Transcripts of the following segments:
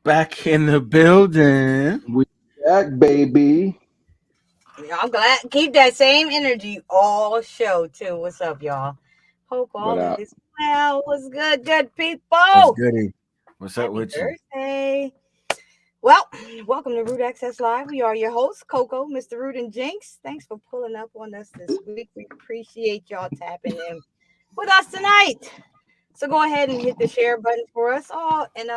Back in the building. We back, baby. I'm glad. Keep that same energy all show too. What's up, y'all? Hope What all up? is well. What's good What's people? goody? What's up Happy with you? Thursday. Well, welcome to Root Access Live. We are your hosts, Coco, Mr. Root, and Jinx. Thanks for pulling up on us this week. We appreciate y'all tapping in with us tonight. So go ahead and hit the share button for us all, and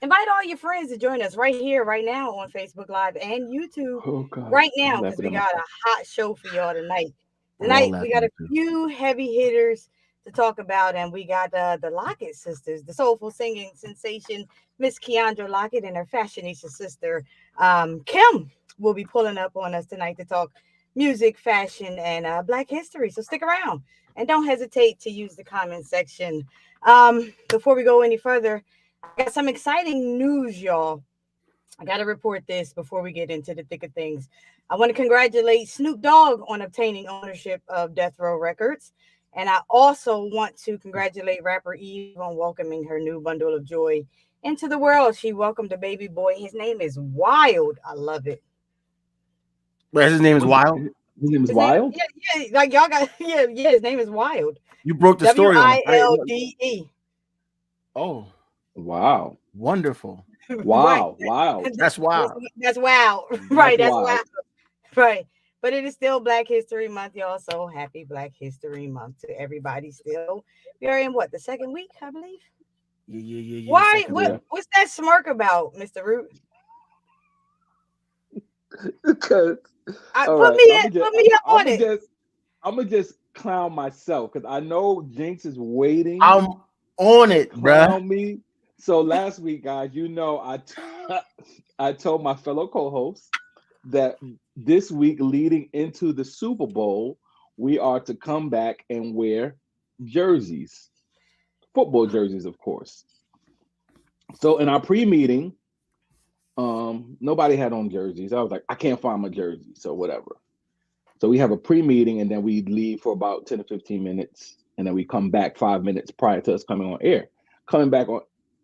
invite all your friends to join us right here, right now on Facebook Live and YouTube Oh God, right I'm now because laughing we at got a myself. hot show for y'all tonight. We're all Tonight we got laughing a at you. few heavy hitters to talk about, and we got the Lockett sisters, the soulful singing sensation Miss Keyondra Lockett and her fashionista sister Kim will be pulling up on us tonight to talk music, fashion, and Black history. So stick around and don't hesitate to use the comment section. Before we go any further, I got some exciting news, y'all. I got to report this before we get into the thick of things. I want to congratulate Snoop Dogg on obtaining ownership of Death Row Records. And I also want to congratulate rapper Eve on welcoming her new bundle of joy into the world. She welcomed a baby boy. His name is Wild. I love it. But his name is What's it? Wild. His name is His name, Wild. like y'all got, his name is Wild. You broke the W story on I it, right? L D E. Oh, Wow, wonderful. Right. wow, wow. That's wild. That's wow. That's Right. That's wow. wild. Right. But it is still Black History Month, y'all. So happy Black History Month to everybody still. We are in what, the second week, I believe? Yeah. Why? Second What Yeah, week. what's that smirk about, Mr. Root? because all Put right, me in, put me up on it. I'm gonna just clown myself because I know Jinx is waiting I'm on to it, bruh. clown me. So last week, guys, I told my fellow co-hosts that this week leading into the Super Bowl, we are to come back and wear jerseys, football jerseys, of course. So in our pre-meeting, nobody had on jerseys. I was like, I can't find my jersey, so whatever. So we have a pre-meeting and then we leave for about 10 to 15 minutes, and then we come back 5 minutes prior to us coming on air. Coming back on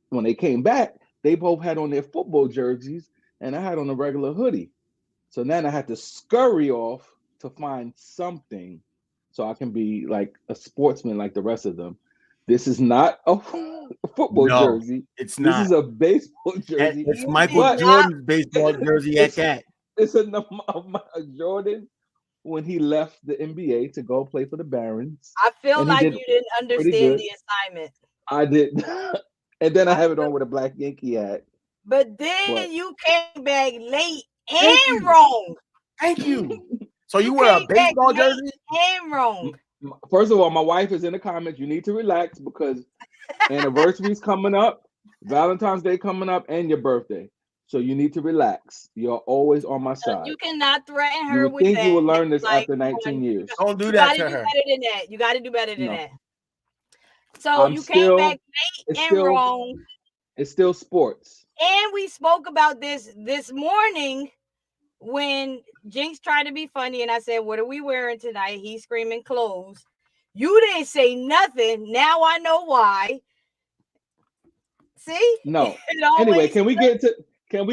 when they came back, they both had on their football jerseys, and I had on a regular hoodie. So then I had to scurry off to find something so I can be like a sportsman like the rest of them. This is not a football No, jersey. it's This not. is a baseball And jersey, it's You Michael did but not. Jordan's baseball jersey at it's that. it's a Jordan when he left the NBA to go play for the Barons, I feel and he like did you didn't pretty understand good. the assignment. I did, and then I I have it feel, on with a black Yankee hat. but then But you came back late Thank and you. wrong. Thank you. So you You wear a came back baseball late jersey? and wrong. first of all, my wife is in the comments. You need to relax because anniversaries coming up, Valentine's Day coming up, and your birthday. So you need to relax. You're always on my side. You cannot threaten You her would with think you that. would learn this Like, after come on, 19 years. Don't do you that got to to do her. better than that. You got to do better than No, that. So I'm you came back still. late It's and still. wrong. It's still sports. And we spoke about this morning when Jinx tried to be funny, and I said, "What are we wearing tonight?" He's screaming clothes. You didn't say nothing. Now I know why. See, No. it Anyway, always. can we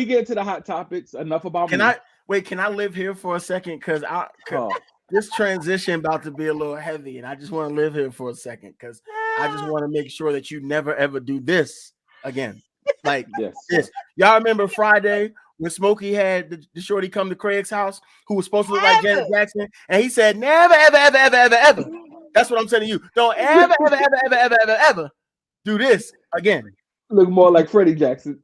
get into the hot topics? Enough about Can me. I wait? Can I live here for a second? Cause Oh, this transition about to be a little heavy, and I just want to live here for a second because I just want to make sure that you never ever do this again. Like yes. this. Y'all remember Friday when Smokey had the shorty come to Craig's house who was supposed to look like Ever. Janet Jackson, and he said, "Never, ever." That's what I'm saying to you. Don't ever do this again. Look more like Freddie Jackson.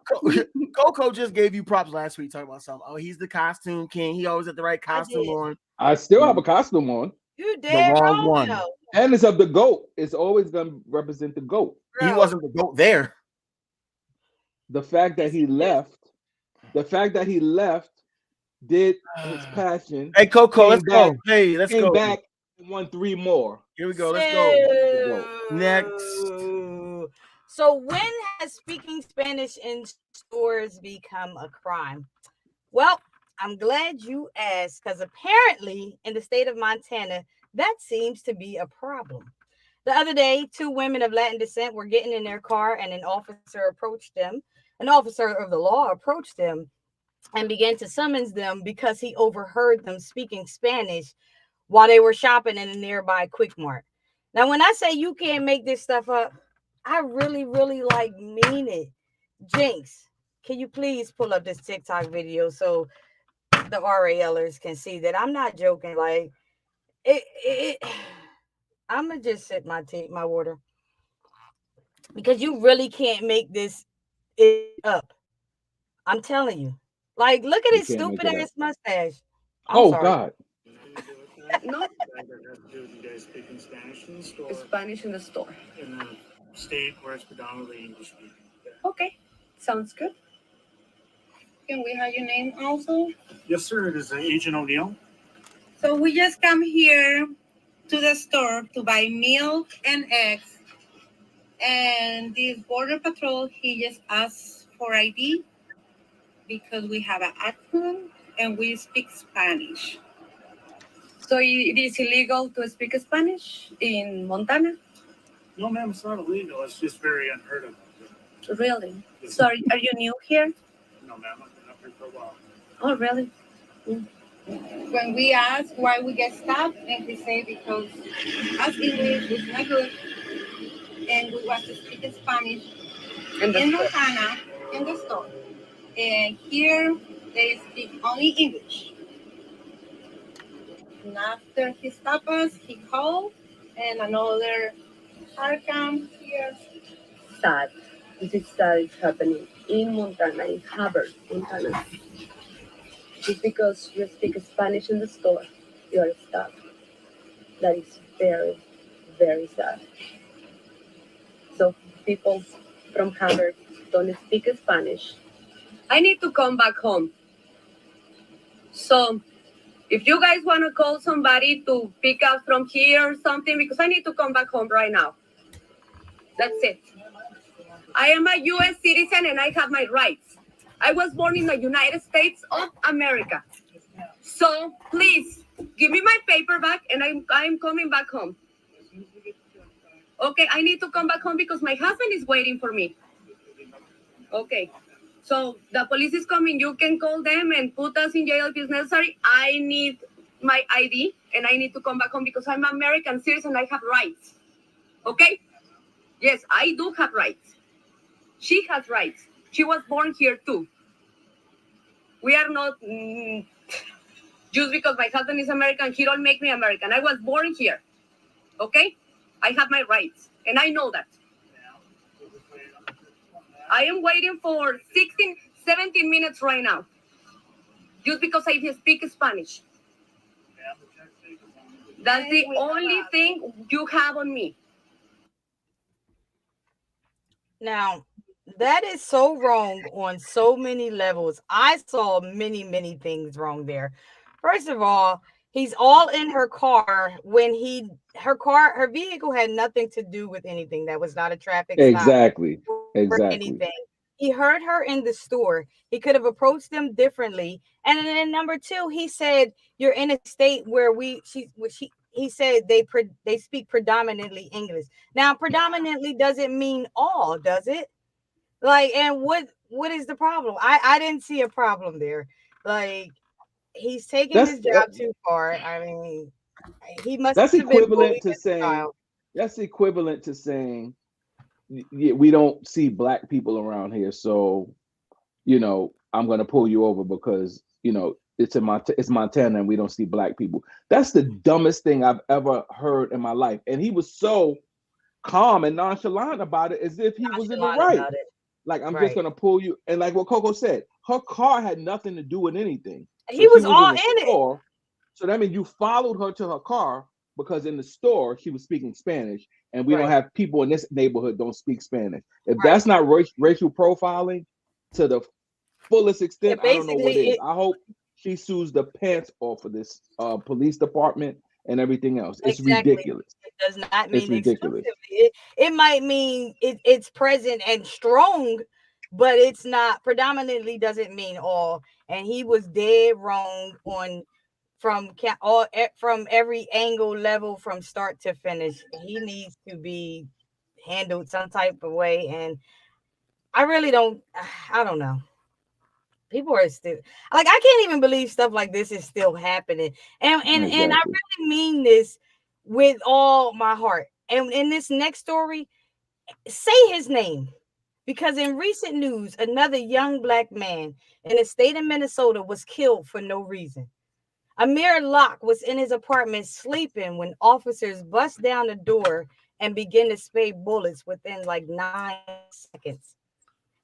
Coco just gave you props last week talking about something. Oh, he's the costume king. He always had the right I costume did. on. I still have a costume on. You The dead wrong wrong one. though, And it's of the GOAT. It's always gonna represent the GOAT. He bro. wasn't the goat there. The fact that Yes, he he is. left, the fact that he left did his passion, Hey, Coco, came let's back, go. Hey, let's came go. back and won three more. Here we go. Let's go. He's the GOAT. Next. So when has speaking Spanish in stores become a crime? Well, I'm glad you asked because apparently in the state of Montana, that seems to be a problem. The other day, two women of Latin descent were getting in their car and an officer approached them. An officer of the law approached them and began to summons them because he overheard them speaking Spanish while they were shopping in a nearby Quick Mart. Now, when I say you can't make this stuff up, I really, really like mean it. Jinx, can you please pull up this TikTok video so the RALers can see that I'm not joking? Like it I'm gonna just sip my tea, my water, because you really can't make this it up. I'm telling you. Like, look at You his can't make stupid it up. ass mustache. I'm Oh sorry. God. No. You guys speaking Spanish in the store? Spanish in the store. In a state where it's predominantly English speaking. Okay, sounds good. Can we have your name also? Yes, sir. It is Agent O'Neill. So we just come here to the store to buy milk and eggs, and this border patrol he just asked for ID because we have an accent and we speak Spanish. So it is illegal to speak Spanish in Montana? No, ma'am, it's not illegal. It's just very unheard of. Really? Yes. So are you new here? No, ma'am, I've been up here for a while. Oh, really? Mm. When we ask why we get stopped, and he say because us English is not good, and we want to speak Spanish in Montana in the store. And here they speak only English. And after he stopped us, he called, and another car comes here. Sad. This is sad. It's happening in Montana, in Hubbard, Montana. Just because you speak Spanish in the store, you are stopped. That is very, very sad. So people from Hubbard don't speak Spanish. I need to come back home. So if you guys want to call somebody to pick us from here or something, because I need to come back home right now. That's it. I am a U.S. citizen and I have my rights. I was born in the United States of America. So please give me my paper back and I'm coming back home. Okay, I need to come back home because my husband is waiting for me. Okay. So the police is coming. You can call them and put us in jail if it's necessary. I need my ID and I need to come back home because I'm American citizen and I have rights. Okay? Yes, I do have rights. She has rights. She was born here too. We are not just because my husband is American, he don't make me American. I was born here. Okay? I have my rights and I know that. I am waiting for 16, 17 minutes right now. Just because I speak Spanish. That's the only thing you have on me. Now, that is so wrong on so many levels. I saw many, many things wrong there. First of all, he's all in her car when her vehicle had nothing to do with anything. That was not a traffic stop Exactly. or Exactly. anything. He heard her in the store. He could have approached them differently. And then number two, he said, "You're in a state where he said they speak predominantly English." Now, predominantly doesn't mean all, does it? Like, and what is the problem? I didn't see a problem there. Like, he's taking That's this job too far. I mean, he must that's have been equivalent bullied to as a saying child. that's equivalent to saying we don't see black people around here, so I'm gonna pull you over because it's Montana and we don't see black people. That's the dumbest thing I've ever heard in my life. And he was so calm and nonchalant about it, as if he was in the Nonchalant right. about it. Like, I'm just Right. gonna pull you. And like what Coco said, her car had nothing to do with anything. So He she was was all in the in it. store. So that means you followed her to her car because in the store she was speaking Spanish, and we don't Right. have people in this neighborhood don't speak Spanish. If Right. that's not racial profiling to the fullest Yeah, extent, I don't know basically what is. it I hope she sues the pants off of this police department and everything else. It's exactly. ridiculous. It does not It's mean ridiculous. exclusively. It might mean it's present and strong, but it's not predominantly doesn't mean all. And he was dead wrong on from every angle level from start to finish. He needs to be handled some type of way. And I really don't. I don't know. People are still like, I can't even believe stuff like this is still happening. And I Exactly. really mean this with all my heart. And in this next story, say his name. Because in recent news, another young black man in the state of Minnesota was killed for no reason. Amir Locke was in his apartment sleeping when officers bust down the door and began to spray bullets within like 9 seconds.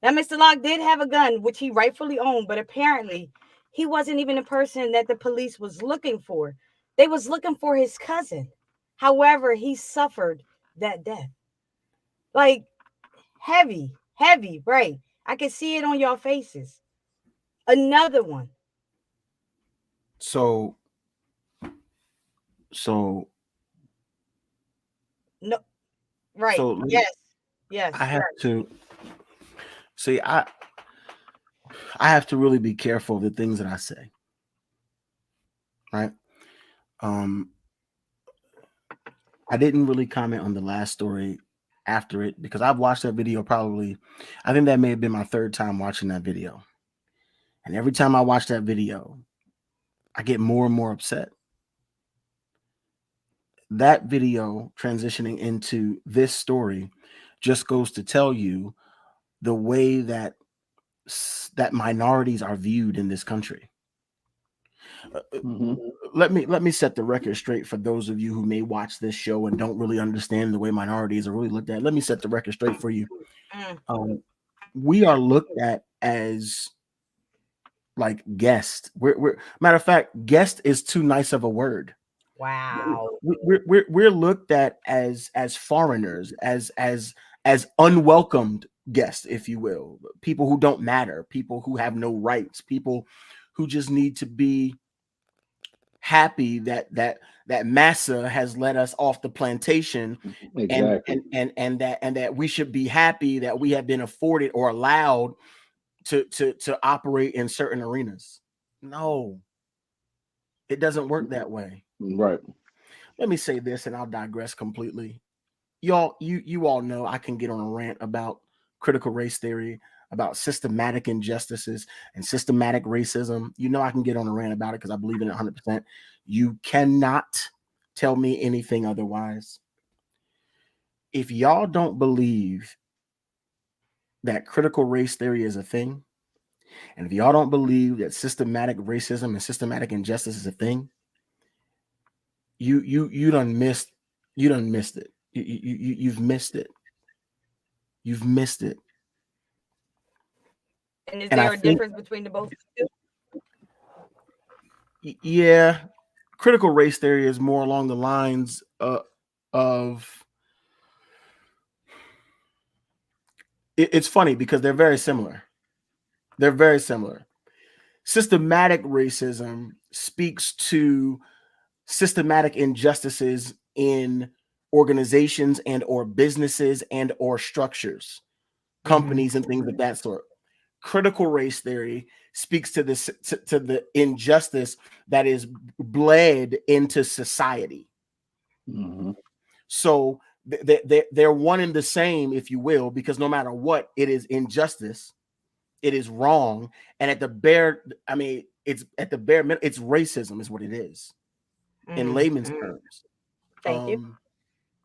Now, Mr. Locke did have a gun, which he rightfully owned, but apparently he wasn't even the person that the police was looking for. They was looking for his cousin. However, he suffered that death. Like, heavy, heavy, right? I can see it on your faces. Another one. So so No, right. so Yes. I Yes. have to see. I have to really be careful of the things that I say. Right. Um, I didn't really comment on the last story after it because I've watched that video probably. I think that may have been my third time watching that video, and every time I watch that video, I get more and more upset. That video transitioning into this story just goes to tell you the way that minorities are viewed in this country. Mm-hmm. Let me set the record straight for those of you who may watch this show and don't really understand the way minorities are really looked at. Let me set the record straight for you. Mm, We are looked at as like guest. We're matter of fact, guest is too nice of a word. wow. We're looked at as foreigners, as unwelcomed guests, if you will, people who don't matter, people who have no rights, people who just need to be happy that massa has let us off the plantation, and Exactly. that we should be happy that we have been afforded or allowed to operate in certain arenas. No, it doesn't work that way. Right. Let me say this and I'll digress completely. Y'all, you all know I can get on a rant about critical race theory, about systematic injustices and systematic racism. You know I can get on a rant about it because I believe in it 100%. You cannot tell me anything otherwise. If y'all don't believe that critical race theory is a thing, and if y'all don't believe that systematic racism and systematic injustice is a thing, you done missed it. You've missed it. You've missed it. And is And I there a think, difference between the both of you? yeah, critical race theory is more along the lines of it's funny because they're very similar. They're very similar. Systematic racism speaks to systematic injustices in organizations and or businesses and or structures, companies and things of that sort. Critical race theory speaks to this to the injustice that is bled into society. Mm-hmm. So they're one and the same, if you will, because no matter what, it is injustice, it is wrong, and at the bare, I mean, it's at the bare minimum, it's racism, is what it is in layman's terms. Thank you.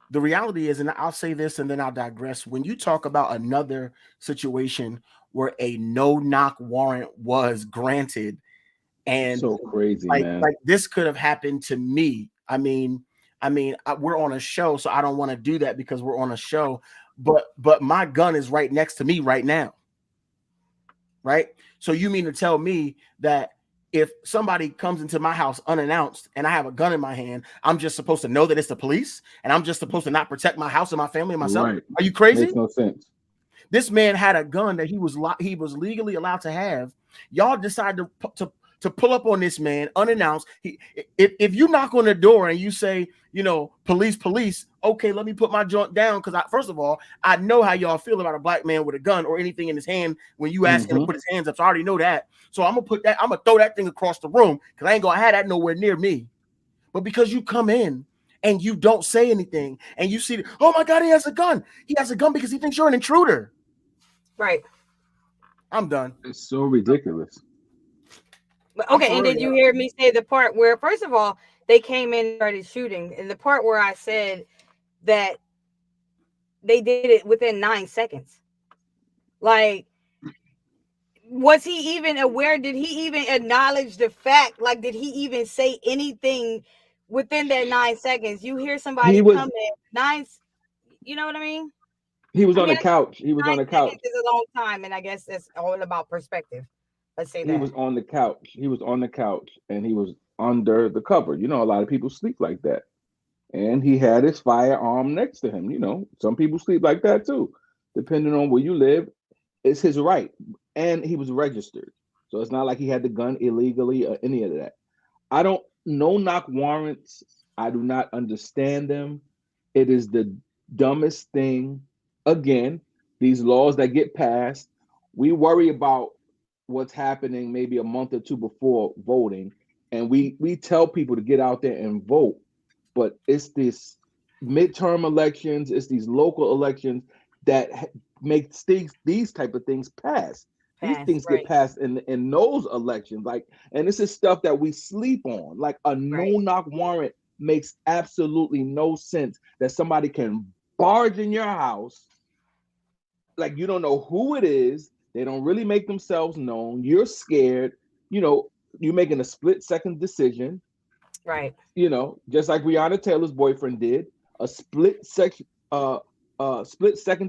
The reality is, and I'll say this and then I'll digress. When you talk about another situation where a no-knock warrant was granted, and So crazy, man. like this could have happened to me. We're on a show, so I don't want to do that because we're on a show. But my gun is right next to me right now, right? So you mean to tell me that if somebody comes into my house unannounced and I have a gun in my hand, I'm just supposed to know that it's the police and I'm just supposed to not protect my house and my family and myself? Right. Are you crazy? Makes no sense. This man had a gun that he was legally allowed to have. Y'all decided to pull up on this man unannounced. If you knock on the door and you say, police, okay, let me put my joint down because first of all, I know how y'all feel about a black man with a gun or anything in his hand when you ask him to put his hands up. So I already know that. So I'm gonna throw that thing across the room because I ain't gonna have that nowhere near me. But because you come in and you don't say anything and you see, oh my God, he has a gun. He has a gun because he thinks you're an intruder. Right. I'm done. It's so ridiculous. But okay, and real, did you hear me say the part where, first of all, they came in and started shooting, and the part where I said that they did it within 9 seconds? Like, was he even aware? Did he even acknowledge the fact? Like, did he even say anything within that 9 seconds? You hear somebody He was come in, nine, you know what I mean? he was I on mean, the couch. He was 9 on the seconds couch. is a long time, and I guess it's all about perspective. Let's say He that. was on the couch. He was on the couch and he was under the cover. You know, a lot of people sleep like that. And he had his firearm next to him. You know, some people sleep like that too. Depending on where you live, it's his right. And he was registered. So it's not like he had the gun illegally or any of that. I don't no knock warrants. I do not understand them. It is the dumbest thing. Again, these laws that get passed, we worry about what's happening maybe a month or two before voting, and we tell people to get out there and vote. But it's this midterm elections, it's these local elections that make these type of things pass. These things get Right, passed in those elections, like, and this is stuff that we sleep on. Like a right. no-knock warrant makes absolutely no sense that somebody can barge in your house, like you don't know who it is. They don't really make themselves known. You're scared. You know, you're making a split-second decision. Right. You know, just like Breonna Taylor's boyfriend did, a split-second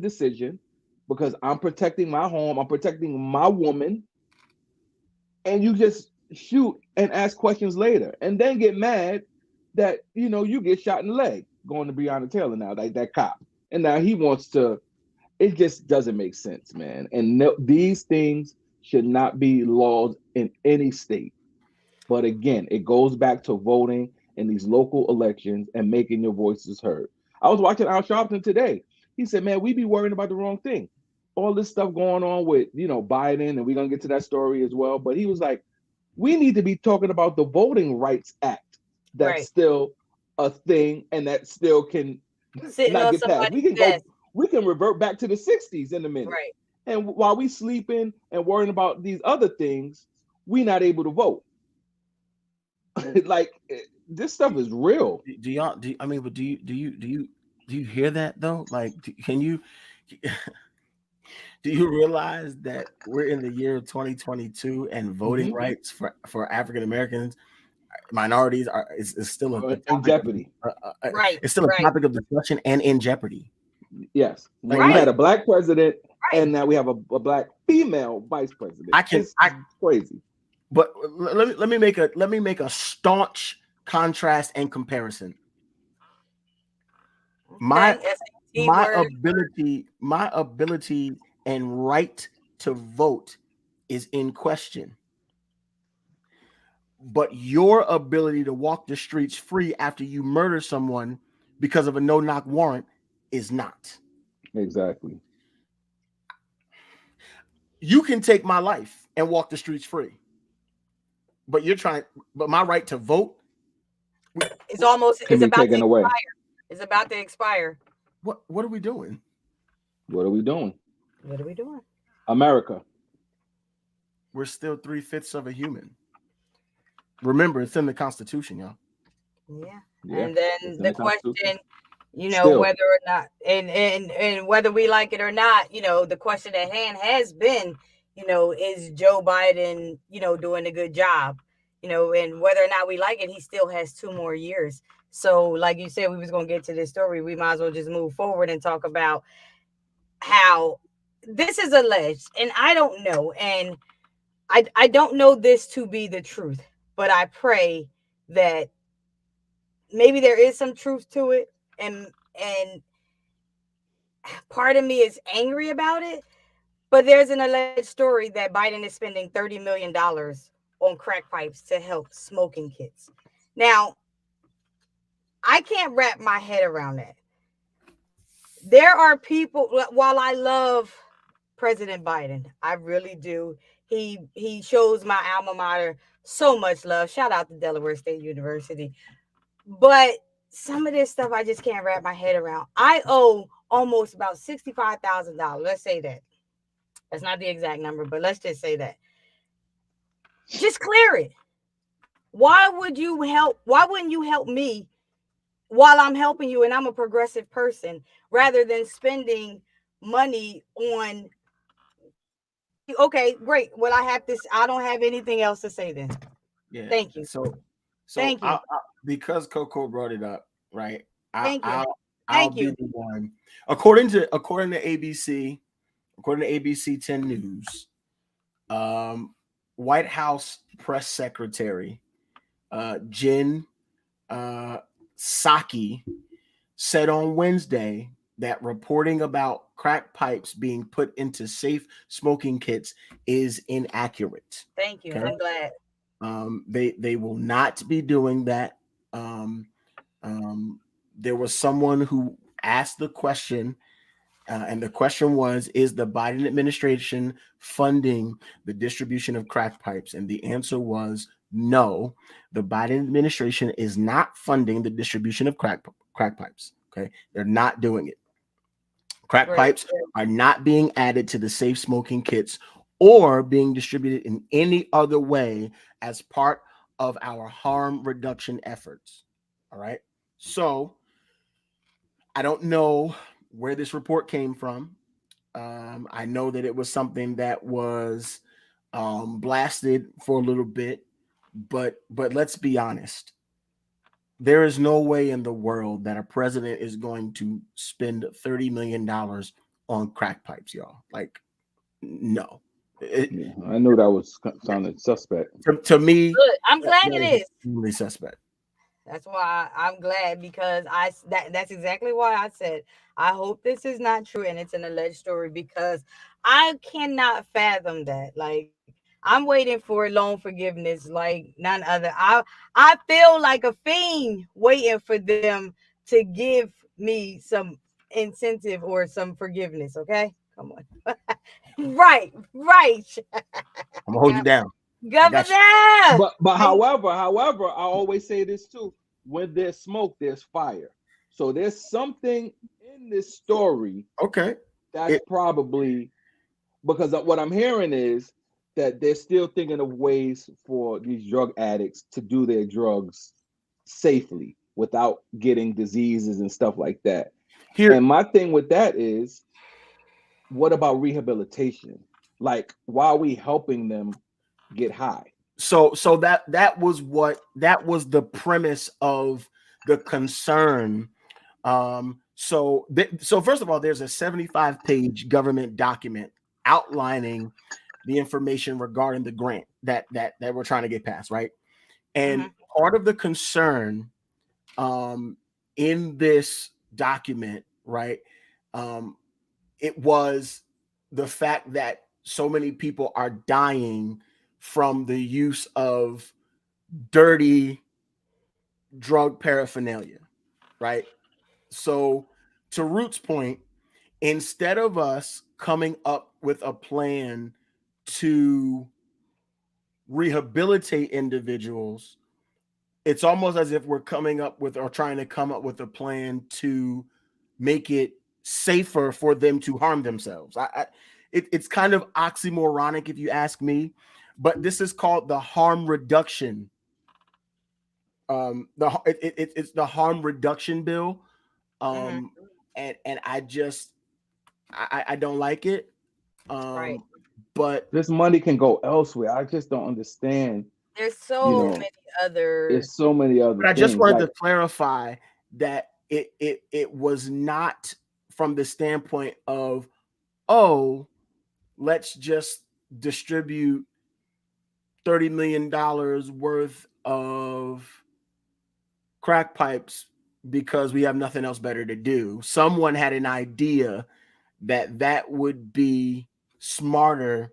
decision because I'm protecting my home. I'm protecting my woman, and you just shoot and ask questions later, and then get mad that you get shot in the leg going to Breonna Taylor now, like that cop, and now he wants to. It just doesn't make sense, man. And no, these things should not be laws in any state. But again, it goes back to voting in these local elections and making your voices heard. I was watching Al Sharpton today. He said, man, we be worrying about the wrong thing. All this stuff going on with, Biden, and we're going to get to that story as well. But he was like, we need to be talking about the Voting Rights Act that's Right. still a thing and that still can Sitting not on get passed. somebody's desk. We can revert back to the 60s in a minute. Right. And while we sleeping and worrying about these other things, we not able to vote. Like this stuff is real. Do y'all? I mean, but do you hear that though? Like, can you? Do you realize that we're in the year of 2022 and voting rights for African Americans, minorities is still a in jeopardy? Right. It's still a topic of discussion and in jeopardy. Yes, Like, we had a black president, and now we have a black female vice president. It's crazy. But let me make a staunch contrast and comparison. My ability and right to vote is in question. But your ability to walk the streets free after you murder someone because of a no-knock warrant is not. Exactly. You can take my life and walk the streets free. But my right to vote it's about to away. expire. It's about to expire. What are we doing? What are we doing? What are we doing? America. We're still 3/5 of a human. Remember, it's in the Constitution, y'all. Yeah. And then the question, Still. whether or not, and whether we like it or not, the question at hand has been, is Joe Biden, doing a good job, and whether or not we like it, he still has 2 more years. So like you said, we was going to get to this story. We might as well just move forward and talk about how this is alleged. And I don't know. And I don't know this to be the truth, but I pray that maybe there is some truth to it. And part of me is angry about it. But there's an alleged story that Biden is spending $30 million on crack pipes to help smoking kids. Now, I can't wrap my head around that. There are people, while I love President Biden, I really do. He shows my alma mater so much love. Shout out to Delaware State University. But some of this stuff I just can't wrap my head around. I owe almost about $65,000. Let's say that. That's not the exact number, but let's just say that. Just clear it. Why would you help? Why wouldn't you help me while I'm helping you and I'm a progressive person rather than spending money on? Okay, great. Well, I have this. I don't have anything else to say then. Yeah. Thank you. So Thank you. because Coco brought it up, right? Thank you. I'll Thank be you. the one. According to ABC, according to ABC 10 News, White House press secretary Jen Psaki said on Wednesday that reporting about crack pipes being put into safe smoking kits is inaccurate. Thank you. Okay? I'm glad. They will not be doing that. Um, there was someone who asked the question, and the question was, is the Biden administration funding the distribution of crack pipes? And the answer was no, the Biden administration is not funding the distribution of crack pipes. Okay, they're not doing it. Crack Great. pipes are not being added to the safe smoking kits or being distributed in any other way as part of our harm reduction efforts. All right. So I don't know where this report came from. I know that it was something that was blasted for a little bit, but let's be honest. There is no way in the world that a president is going to spend $30 million on crack pipes, y'all. Like, no. I knew that was sounding suspect. To me, Good. I'm glad that it is is. extremely suspect. That's why I'm glad because that's exactly why I said I hope this is not true and it's an alleged story because I cannot fathom that. Like I'm waiting for loan forgiveness like none other. I feel like a fiend waiting for them to give me some incentive or some forgiveness. Okay, come on. Right. I'm gonna hold you down. I got you. Governor. But however, I always say this too: when there's smoke, there's fire. So there's something in this story Okay. that's probably because what I'm hearing is that they're still thinking of ways for these drug addicts to do their drugs safely without getting diseases and stuff like that. Here, And my thing with that is, what about rehabilitation? Like, why are we helping them get high? so that was the premise of the concern. So first of all, there's a 75-page government document outlining the information regarding the grant that we're trying to get passed, right? And part of the concern in this document, right, it was the fact that so many people are dying from the use of dirty drug paraphernalia, right? So, to Root's point, instead of us coming up with a plan to rehabilitate individuals, it's almost as if we're coming up with or trying to come up with a plan to make it safer for them to harm themselves. It's kind of oxymoronic if you ask me, but this is called the harm reduction. It's the harm reduction bill, and I don't like it. Right. But This money can go elsewhere. I just don't understand. There's so many other. There's so many other But I just things. wanted Like, to clarify that it was not from the standpoint of, oh, let's just distribute $30 million worth of crack pipes because we have nothing else better to do. Someone had an idea that would be smarter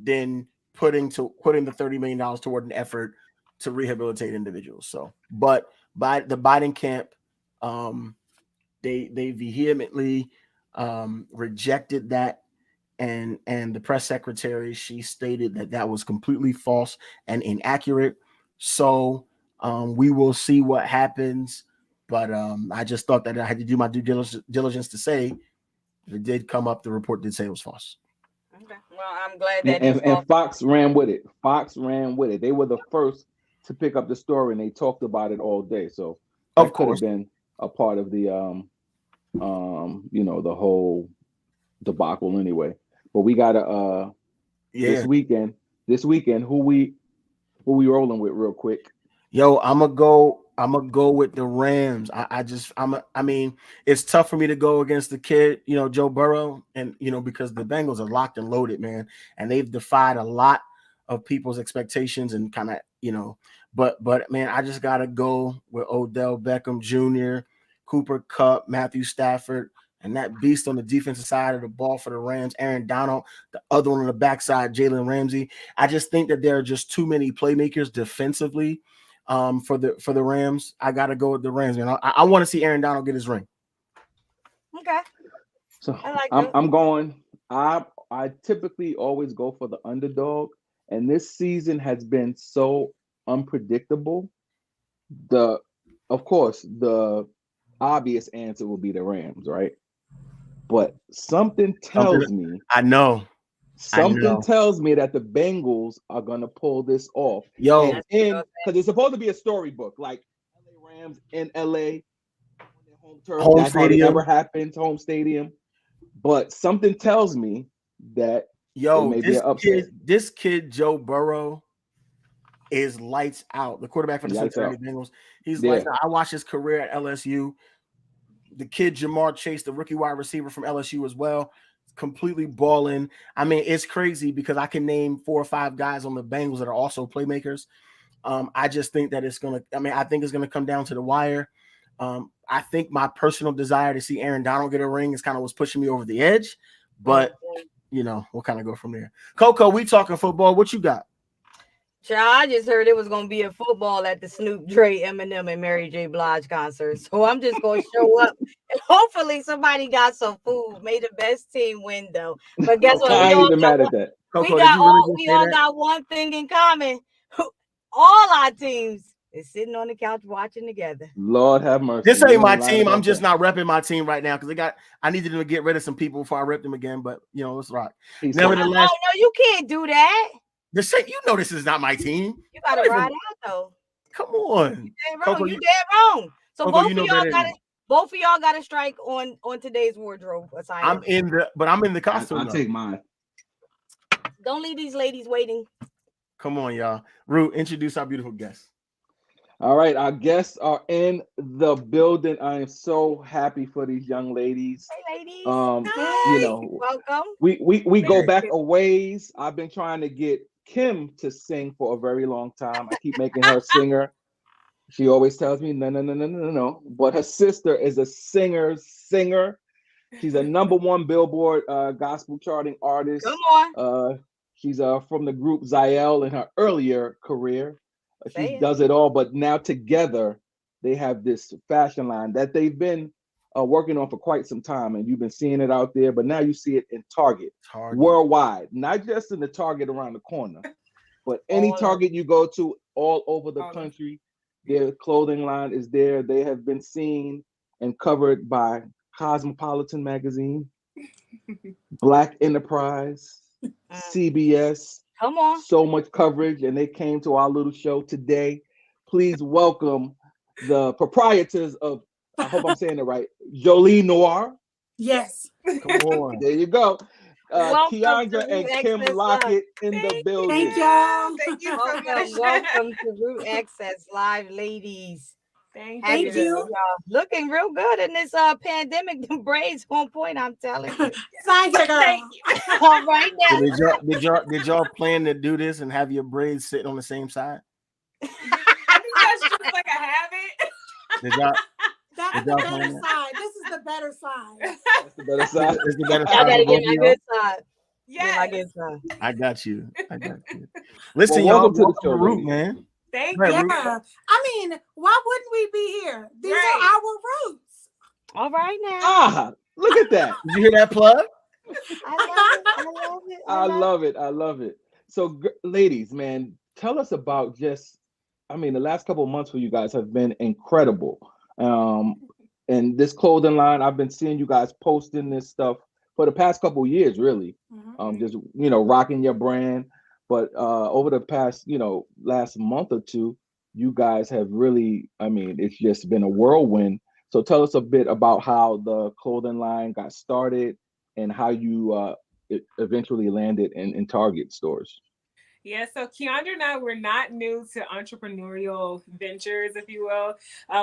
than putting the $30 million toward an effort to rehabilitate individuals. So, but by the Biden camp, they vehemently rejected that, and the press secretary, she stated that was completely false and inaccurate. So we will see what happens, but I just thought that I had to do my due diligence to say if it did come up, the report did say it was false. Okay. Well, I'm glad that he's And Fox ran with it. Fox ran with it. They were the first to pick up the story, and they talked about it all day. So that could have been a part of the the whole debacle anyway. But we gotta this weekend, who we rolling with real quick. Yo, I'm gonna go with the Rams. I mean, it's tough for me to go against the kid, Joe Burrow, and because the Bengals are locked and loaded, man, and they've defied a lot of people's expectations and kind of, but man, I just gotta go with Odell Beckham Jr., Cooper Kupp, Matthew Stafford, and that beast on the defensive side of the ball for the Rams, Aaron Donald, the other one on the backside, Jalen Ramsey. I just think that there are just too many playmakers defensively. For the Rams, I gotta go with the Rams, man. I want to see Aaron Donald get his ring. Okay. So I'm going. I typically always go for the underdog, and this season has been so unpredictable. Of course, the obvious answer will be the Rams, right? But something tells me. I know. Something tells me that the Bengals are gonna pull this off. Yo, because it's supposed to be a storybook, like LA Rams in LA, home turf. Home that stadium. hardly ever happens, home stadium. But something tells me that this kid Joe Burrow is lights out. The quarterback for the Cincinnati Bengals. He's lights out. I watched his career at LSU. The kid Jamar Chase, the rookie wide receiver from LSU as well, completely balling. I mean, it's crazy because I can name 4 or 5 guys on the Bengals that are also playmakers. I just think that I think it's gonna come down to the wire. I think my personal desire to see Aaron Donald get a ring is kind of what's pushing me over the edge, but we'll kind of go from there. Coco, we talking football. What you got? I just heard it was going to be a football at the Snoop, Dre, Eminem, and Mary J. Blige concert. So I'm just going to show up. And hopefully somebody got some food. May the best team win, though. But guess what? I ain't even mad at that. Coco, we all got one thing in common. All our teams is sitting on the couch watching together. Lord have mercy. This ain't my team. I'm just not repping my team right now because I needed to get rid of some people before I rep them again. But let's rock. Nevertheless, no, you can't do that. This is not my team. You gotta ride out though. Come on. You dead wrong. You dead wrong. So Coco, both of y'all gotta strike on today's wardrobe assignment. I'm in the costume. I'll take mine. Don't leave these ladies waiting. Come on, y'all. Root, introduce our beautiful guests. All right, our guests are in the building. I am so happy for these young ladies. Hey, ladies. Welcome. We go back a ways. I've been trying to get Kim to sing for a very long time. I keep making her a singer. She always tells me no. But her sister is a singer. She's a #1 Billboard gospel charting artist. Come on. She's from the group Zael in her earlier career. She does it all, but now together they have this fashion line that they've been working on for quite some time, and you've been seeing it out there, but now you see it in Target. Worldwide, not just in the Target around the corner, but any Target you go to all over the country, their clothing line is there. They have been seen and covered by Cosmopolitan magazine, Black Enterprise, CBS. Come on. So much coverage, and they came to our little show today. Please welcome the proprietors of, I hope I'm saying it right, Jolie Noir. Yes. Come on. There you go. Keyondra and Kim Lockett in the building. Thank y'all. Thank you so much. Welcome to Root Access Live, ladies. Thank you. Looking real good in this pandemic. The braids on point, I'm telling you. Thank you, girl. Thank you. All right now. So did y'all plan to do this and have your braids sitting on the same side? I think that's just like a habit. Did y'all? That's the better side. This is the better side. That's the better side. It's the better side. I gotta get my good side. Yeah, my good side. I got you. Listen, y'all, welcome to the show, Root, man. Thank you. Yeah. I mean, why wouldn't we be here? These are our roots. All right now. Look at that. Did you hear that plug? I love it. So, ladies, man, tell us about the last couple of months for you guys have been incredible. And this clothing line, I've been seeing you guys posting this stuff for the past couple of years, really. Mhm. Just rocking your brand. But over the past last month or two, you guys have really, I mean, it's just been a whirlwind. So tell us a bit about how the clothing line got started and how you it eventually landed in Target stores. Yeah, so Keyondra and I were not new to entrepreneurial ventures, if you will.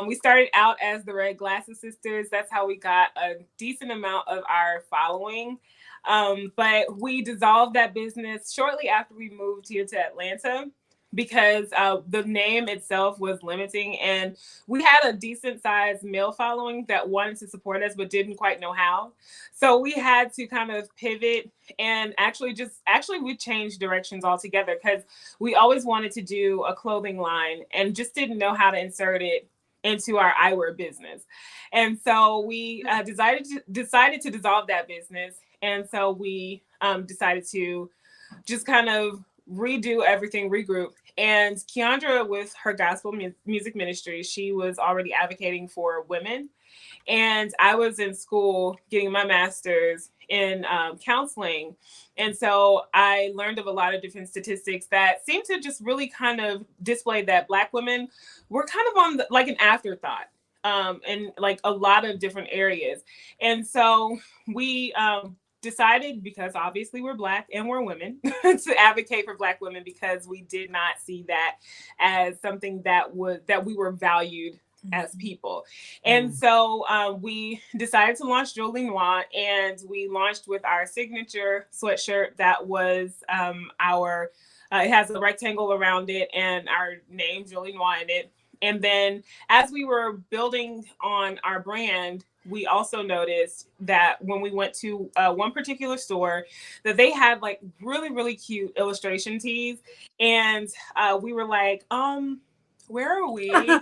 We started out as the Red Glasses Sisters. That's how we got a decent amount of our following. But we dissolved that business shortly after we moved here to Atlanta because the name itself was limiting. And we had a decent sized male following that wanted to support us, but didn't quite know how. So we had to kind of pivot and actually we changed directions altogether because we always wanted to do a clothing line and just didn't know how to insert it into our eyewear business. And so we decided to dissolve that business. And so we decided to just kind of redo everything, regroup. And Keyondra, with her gospel music ministry, she was already advocating for women. And I was in school getting my master's in counseling. And so I learned of a lot of different statistics that seem to just really kind of display that Black women were kind of on like an afterthought in like a lot of different areas. And so we decided, because obviously we're Black and we're women, to advocate for Black women because we did not see that as something that we were valued as people. And so we decided to launch Jolie Noir, and we launched with our signature sweatshirt that was our it has a rectangle around it and our name Jolie Noir in it. And then as we were building on our brand, we also noticed that when we went to one particular store, that they had like really, really cute illustration tees. And we were like, where are we? So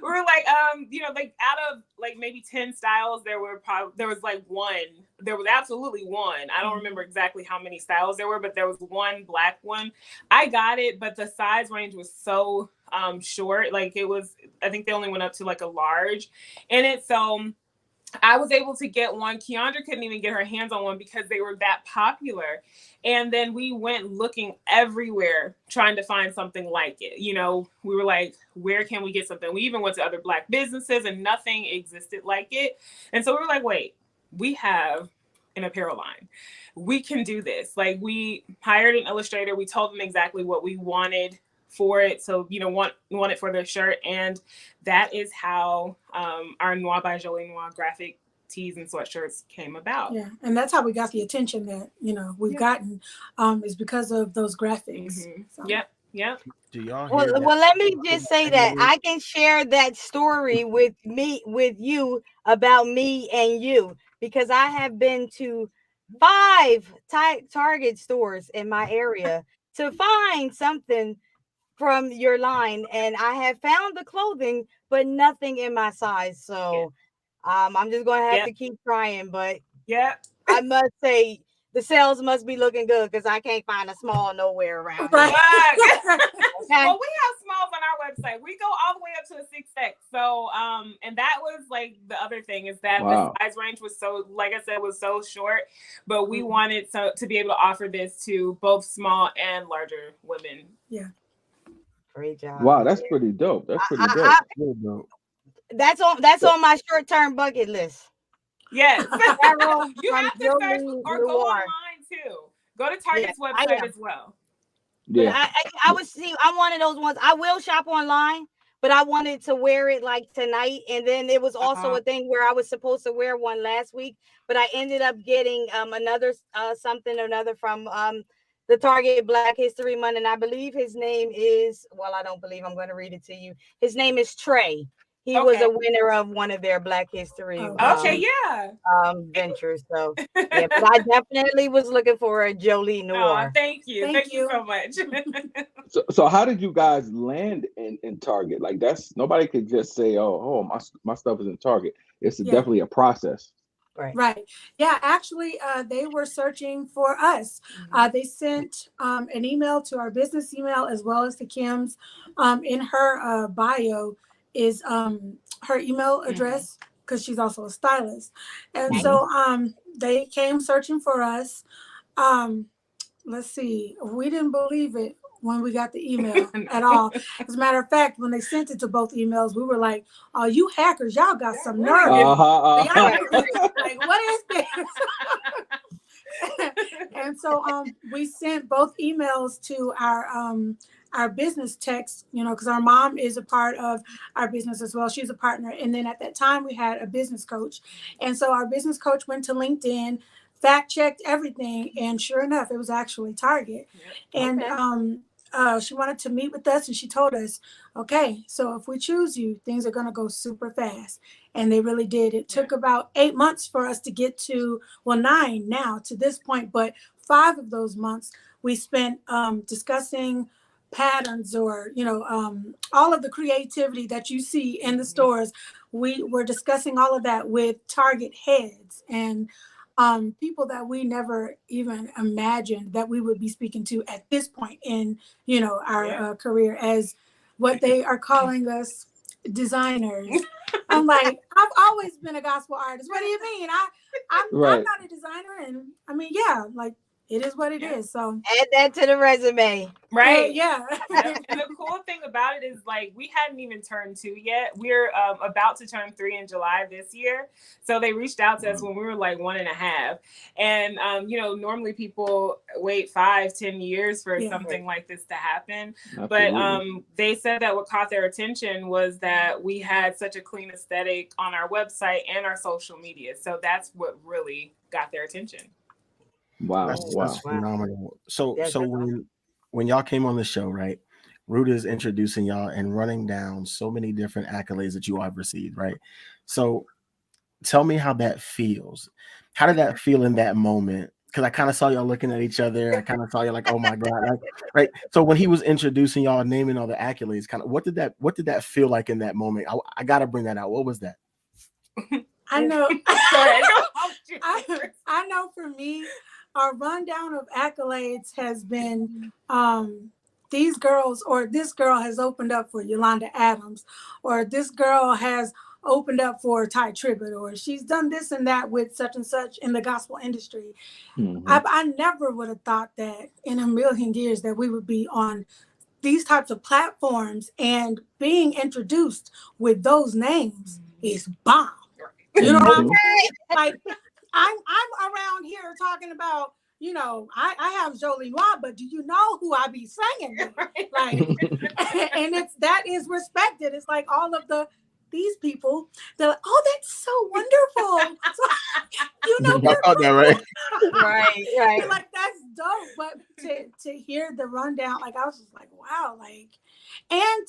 we were like, like out of like maybe 10 styles, there was absolutely one. I don't remember exactly how many styles there were, but there was one Black one. I got it, but the size range was so short. Like I think they only went up to like a large in it. So I was able to get one. Keyondra couldn't even get her hands on one because they were that popular. And then we went looking everywhere trying to find something like it. We were like, where can we get something? We even went to other Black businesses and nothing existed like it. And so we were like, wait, we have an apparel line. We can do this. Like, we hired an illustrator. We told them exactly what we wanted for it. So, want it for their shirt. And that is how our Noir by Jolie Noir graphic tees and sweatshirts came about. Yeah, and that's how we got the attention that we've gotten is because of those graphics. Mm-hmm. So. Yep. Do y'all hear that? Well, let me just say that I can share that story with you about me and you, because I have been to 5 Target stores in my area to find something from your line, and I have found the clothing, but nothing in my size. So I'm just gonna have to keep trying. But I must say the sales must be looking good because I can't find a small nowhere around. Right. Well, we have smalls on our website. We go all the way up to a 6X. So and that was like the other thing is that the size range was so, like I said, was so short, but we wanted to be able to offer this to both small and larger women. Yeah. Great job. Wow, that's pretty dope. That's pretty dope. Really dope. That's on my short-term bucket list. Yes. You have to search or go Noir. online too. Go to Target's website as well. Yeah. I'm one of those ones. I will shop online, but I wanted to wear it like tonight. And then it was also a thing where I was supposed to wear one last week, but I ended up getting another something or another from the Target Black History Month. And I believe his name is, I don't believe, I'm going to read it to you. His name is Trey. He was a winner of one of their Black History ventures. So yeah, but I definitely was looking for a Jolie Noir. Thank you. Thank you so much. So how did you guys land in Target? Like, that's nobody could just say, oh my stuff is in Target. It's definitely a process. Right. Yeah, actually, they were searching for us. They sent an email to our business email as well as to Kim's. In her bio is her email address because she's also a stylist. And Nice. so they came searching for us. Let's see, we didn't believe it when we got the email at all. As a matter of fact, when they sent it to both emails, we were like, "Oh, you hackers, y'all got some nerve." Like, what is this? And so we sent both emails to our business text, because our mom is a part of our business as well. She's a partner. And then at that time we had a business coach. And so our business coach went to LinkedIn, fact checked everything, and sure enough, it was actually Target. And she wanted to meet with us, and she told us, okay, so if we choose you, things are going to go super fast. And they really did. It took about 8 months for us to get to, 9 now to this point, but 5 of those months we spent discussing patterns or, all of the creativity that you see in the stores. We were discussing all of that with Target heads and people that we never even imagined that we would be speaking to at this point in, our career, as what they are calling us, designers. I'm like, I've always been a gospel artist. What do you mean? I'm not a designer, and I mean, it is what it is. So add that to the resume. Right. Yeah. And the cool thing about it is, we hadn't even turned 2 yet. We're about to turn 3 in July this year. So they reached out to us when we were 1.5. And, normally people wait 5-10 years for something like this to happen. Absolutely. But they said that what caught their attention was that we had such a clean aesthetic on our website and our social media. So that's what really got their attention. Wow. That's phenomenal. So when y'all came on the show, right, Ruth is introducing y'all and running down so many different accolades that you all have received, right? So tell me how that feels. How did that feel in that moment? Because I kind of saw y'all looking at each other. I kind of saw you like, oh my God, right? So when he was introducing y'all, naming all the accolades, kind of what did that feel like in that moment? I got to bring that out. What was that? I know. I know for me, our rundown of accolades has been these girls, or this girl has opened up for Yolanda Adams, or this girl has opened up for Ty Tribbett, or she's done this and that with such and such in the gospel industry. Mm-hmm. I never would have thought that in a million years that we would be on these types of platforms, and being introduced with those names is bomb. You know what I'm saying? Like, I'm around here talking about, I have Jolie Noir, but do you know who I be singing with? Like, and that is respected. It's like all of these people, they're like, oh, that's so wonderful. So, I thought that, right? Right. Like, that's dope. But to hear the rundown, I was just like, wow, and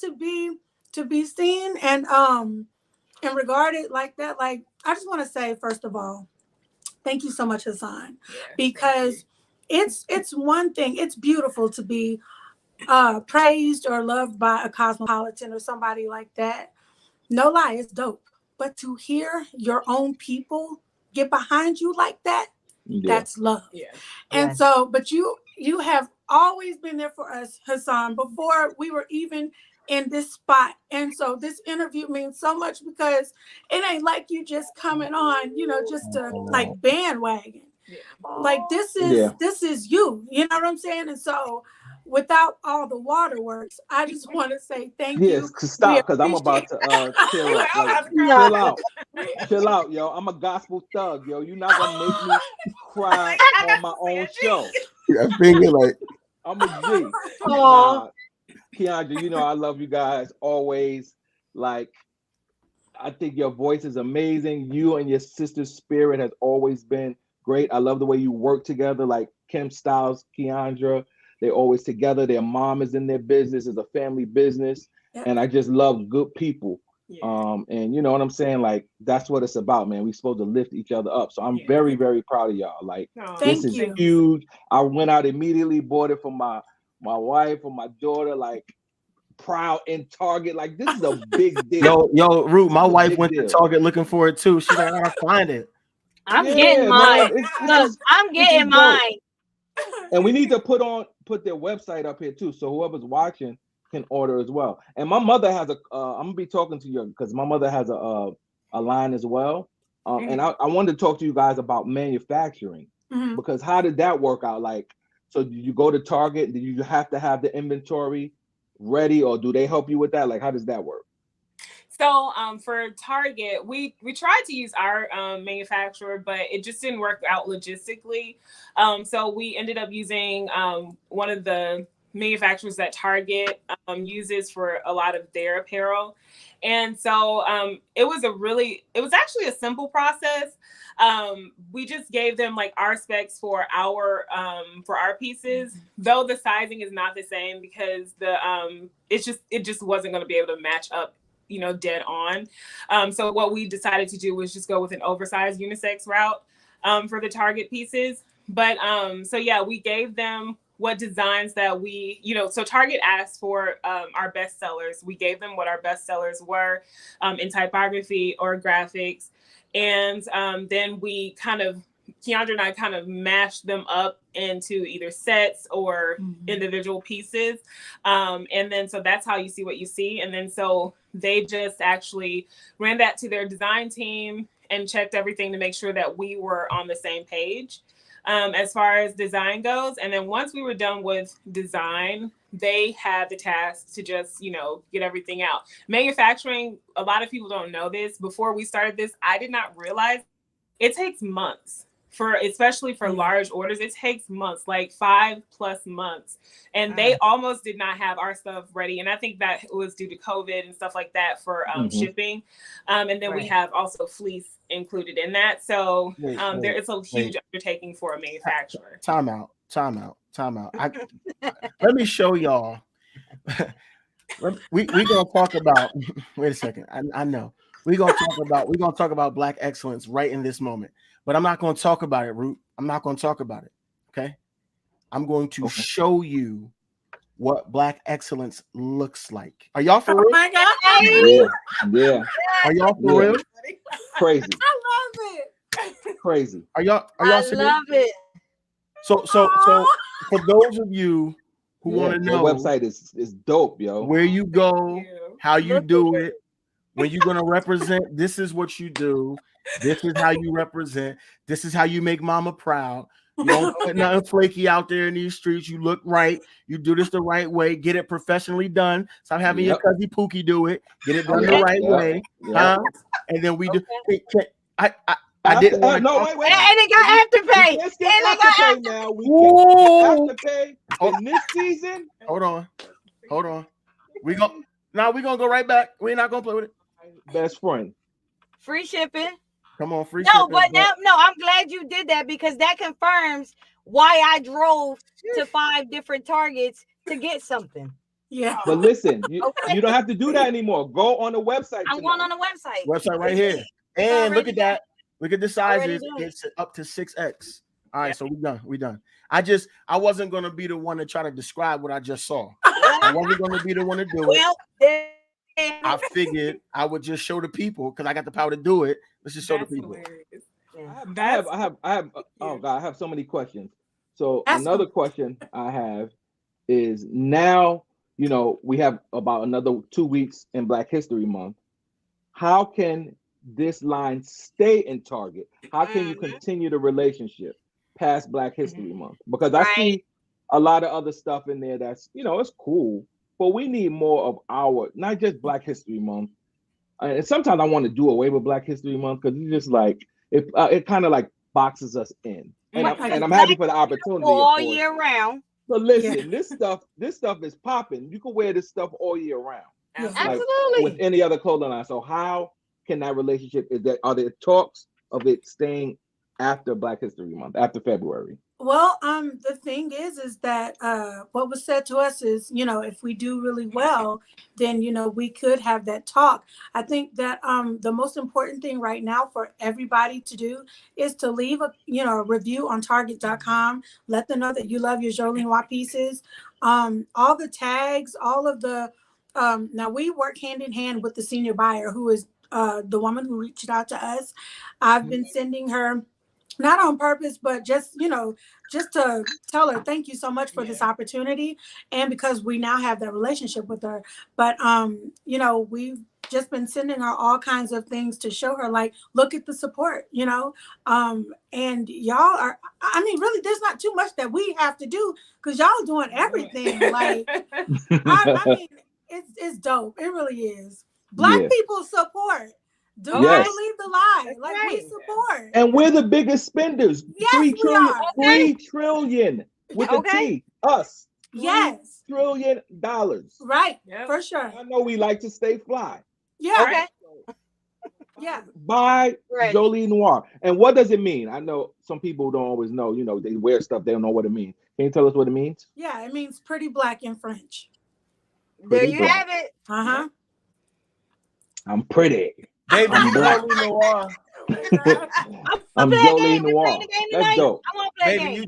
to be seen and regarded like that, I just want to say, first of all, thank you so much, Hassan, because it's one thing. It's beautiful to be praised or loved by a cosmopolitan or somebody like that. No lie, it's dope. But to hear your own people get behind you like that, that's love. Yeah. And so, but you have always been there for us, Hassan, before we were even in this spot. And so this interview means so much, because it ain't like you just coming on, just to bandwagon. Yeah. This is you know what I'm saying? And so without all the waterworks, I just want to say thank you. Yes, stop, because I'm about to chill out. Chill out, yo. I'm a gospel thug, yo. You're not gonna make me cry on my own show. I feel like I'm a G. Nah, Keyondra, I love you guys always. I think your voice is amazing. You and your sister's spirit has always been great. I love the way you work together, like Kim Styles, Keyondra. They're always together. Their mom is in their business. It's a family business. Yep. And I just love good people. Yeah. And you know what I'm saying? That's what it's about, man. We're supposed to lift each other up. So I'm very, very proud of y'all. This is huge. I went out immediately, bought it for my wife, for my daughter, proud in Target. This is a big deal. Yo, Ruth, my wife went to Target looking for it too. She's like, I gotta find it. I'm getting mine. Look, I'm getting mine. And we need to put their website up here too, so whoever's watching can order as well. And my mother has I'm gonna be talking to you, because my mother has a a line as well. And I wanted to talk to you guys about manufacturing, because how did that work out? Like, so did you go to Target? Did you have to have the inventory ready, or do they help you with that? Like, how does that work? So for Target, we tried to use our manufacturer, but it just didn't work out logistically. So we ended up using one of the manufacturers that Target uses for a lot of their apparel. And so it was actually a simple process. We just gave them like our specs for our pieces, though the sizing is not the same because it just wasn't going to be able to match up, dead on. So what we decided to do was just go with an oversized unisex route for the Target pieces. But so yeah, we gave them what designs that so Target asked for our best sellers. We gave them what our best sellers were in typography or graphics. And then Keyondra and I kind of mashed them up into either sets or individual pieces. And then, so that's how you see what you see. And then, so they just actually ran that to their design team and checked everything to make sure that we were on the same page as far as design goes. And then once we were done with design, they had the task to just, get everything out. Manufacturing, a lot of people don't know this. Before we started this, I did not realize it takes months. Especially for large orders, it takes months, like 5+ months. And they almost did not have our stuff ready. And I think that was due to COVID and stuff like that for shipping. And then we have also fleece included in that. So there is a huge undertaking for a manufacturer. Time out. Let me show y'all. We're gonna talk about. Wait a second. I know we're gonna talk about Black excellence right in this moment. But I'm not going to talk about it, Root. I'm not going to talk about it. Okay. I'm going to show you what Black excellence looks like. Are y'all for real? Oh my God. Yeah. Are y'all for real? Crazy. I love it. Crazy. Are y'all serious? I love it. So for those of you who want to know, the website is dope, yo. Where you go, how you do it, when you're going to represent, this is what you do. This is how you represent. This is how you make mama proud. You don't put nothing flaky out there in these streets. You look right. You do this the right way. Get it professionally done. Stop having your cousin Pookie do it. Get it done the right way. Huh? And then we do. I didn't want to. No, wait. And it got afterpay. Let's get afterpay now. We can afterpay in this season. Hold on. We're gonna go right back. We're not gonna play with it. Best friend. Free shipping. Come on, free shipping. I'm glad you did that because that confirms why I drove to 5 different Targets to get something. Yeah. But listen, you don't have to do that anymore. Go on the website. I'm going on the website. Website right here. And look at that. Look at the sizes. It's up to 6X. All right, so we done. I wasn't gonna be the one to try to describe what I just saw. I wasn't gonna be the one to do it. I figured I would just show the people because I got the power to do it. Let's just show the people. I have so many questions. So another question I have is now, we have about another 2 weeks in Black History Month. How can this line stay in Target? How can you continue the relationship past Black History Month? Because I see a lot of other stuff in there that's, it's cool. But we need more of not just Black History Month. And sometimes I want to do away with Black History Month because it's just like, it kind of like boxes us in. And I'm happy for the opportunity. All year round. But listen, this stuff is popping. You can wear this stuff all year round. Absolutely. With any other clothing line. So how can that relationship, are there talks of it staying after Black History Month, after February? Well, the thing is that what was said to us is, if we do really well, then, we could have that talk. I think that the most important thing right now for everybody to do is to leave a review on Target.com. Let them know that you love your Jolene Watt pieces. All the tags, all of the now we work hand in hand with the senior buyer who is the woman who reached out to us. I've been sending her, not on purpose, but just to tell her thank you so much for this opportunity, and because we now have that relationship with her. But just been sending her all kinds of things to show her, like, look at the support, you know. And y'all are, I mean, really, there's not too much that we have to do because y'all doing everything. Like, I mean, it's dope. It really is. Black people support. Do not believe the lie. That's like we support. And we're the biggest spenders. Yes, 3 we trillion, are. 3 trillion with the T. Us. Yes. $3 trillion. Right. Yep. For sure. I know we like to stay fly. Yeah. Okay. Yeah. By Jolie Noir. And what does it mean? I know some people don't always know, you know, they wear stuff, they don't know what it means. Can you tell us what it means? Yeah, it means pretty black in French. There you have it. Uh-huh. I'm pretty. Baby, I'm black. I'm Jolie Noir. That's dope. I want to play a game.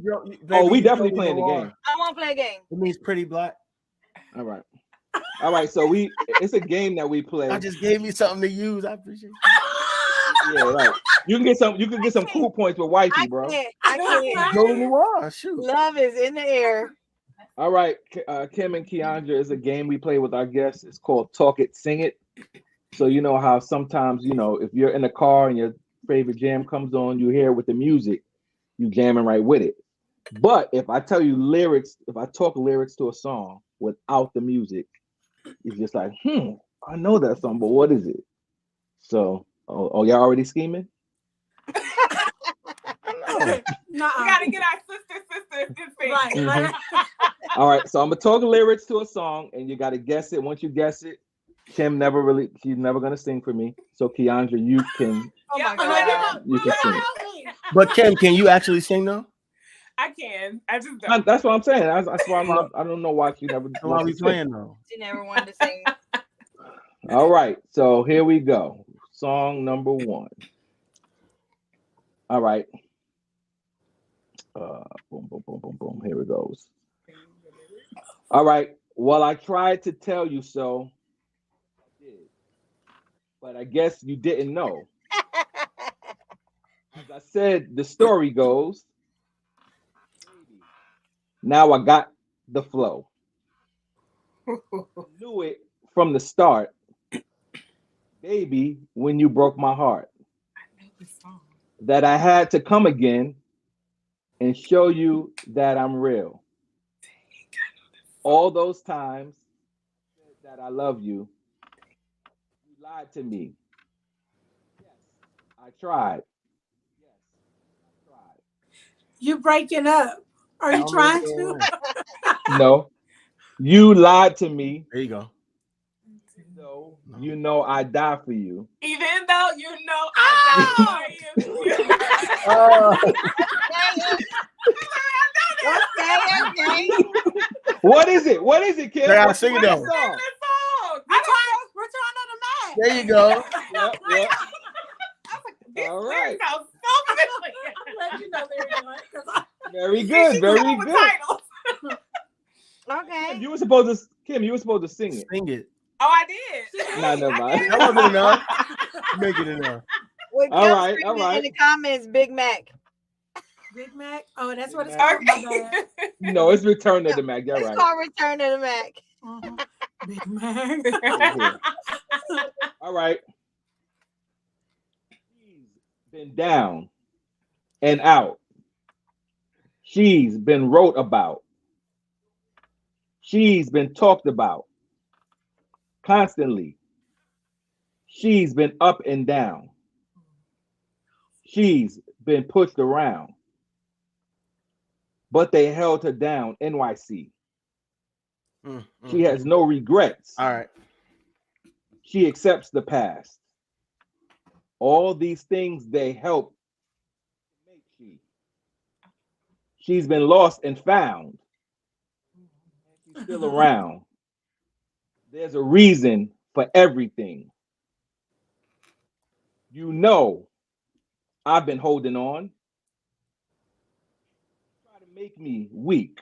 Oh, we definitely playing the game. I want to play a game. It means pretty black. All right. All right, so it's a game that we play. I just gave you something to use. I appreciate it. Yeah, right. You can get some cool points with wifey, bro. I can't. Jolie Noir, shoot. Love is in the air. All right, Kim and Keyondra is a game we play with our guests. It's called Talk It, Sing It. So you know how sometimes, you know, if you're in the car and your favorite jam comes on, you hear it with the music, you jamming right with it. But if I tell you lyrics, if I talk lyrics to a song without the music, it's just like, I know that song, but what is it? So, y'all already scheming? We gotta get our sisters right. All right, so I'm gonna talk lyrics to a song, and you gotta guess it. Once you guess it, she's never gonna sing for me. So Keyondra, you can. Oh my God. You can sing. But Kim, can you actually sing though? I can. I just don't. That's what I'm saying. That's why I don't know why she never. Why we playing though? She never wanted to sing. All right, so here we go. Song number 1. All right. Boom, boom, boom, boom, boom. Here it goes. All right. Well, I tried to tell you so, but I guess you didn't know. As I said, the story goes. Now I got the flow. Knew it from the start. Baby, when you broke my heart. I know this song. That I had to come again and show you that I'm real. All those times that I love you, you lied to me. Yes, I tried. Yes, I tried. You breaking up. Are you trying to? No. You lied to me. There you go. So you know I die for you. Even though you know I die for you. Okay. What is it? What is it, kid? Yeah, sing it though. Return of the Mac. There you go. Yep. All right. Let you know Very good. Very good. Okay. You were supposed to sing it. Sing it. Oh, I did. No, never mind. That wasn't enough. Make it enough. All right. In the comments, Big Mac. Big Mac? Oh, that's what it's called. My bad. No, it's Return to the Mac. You're It's right. called Return to the Mac. Big Mac. All right. She's been down and out. She's been wrote about. She's been talked about constantly. She's been up and down. She's been pushed around. But they held her down, NYC. She has no regrets. All right. She accepts the past. All these things they help make she. She's been lost and found. She's still around. There's a reason for everything. You know, I've been holding on. Try to make me weak.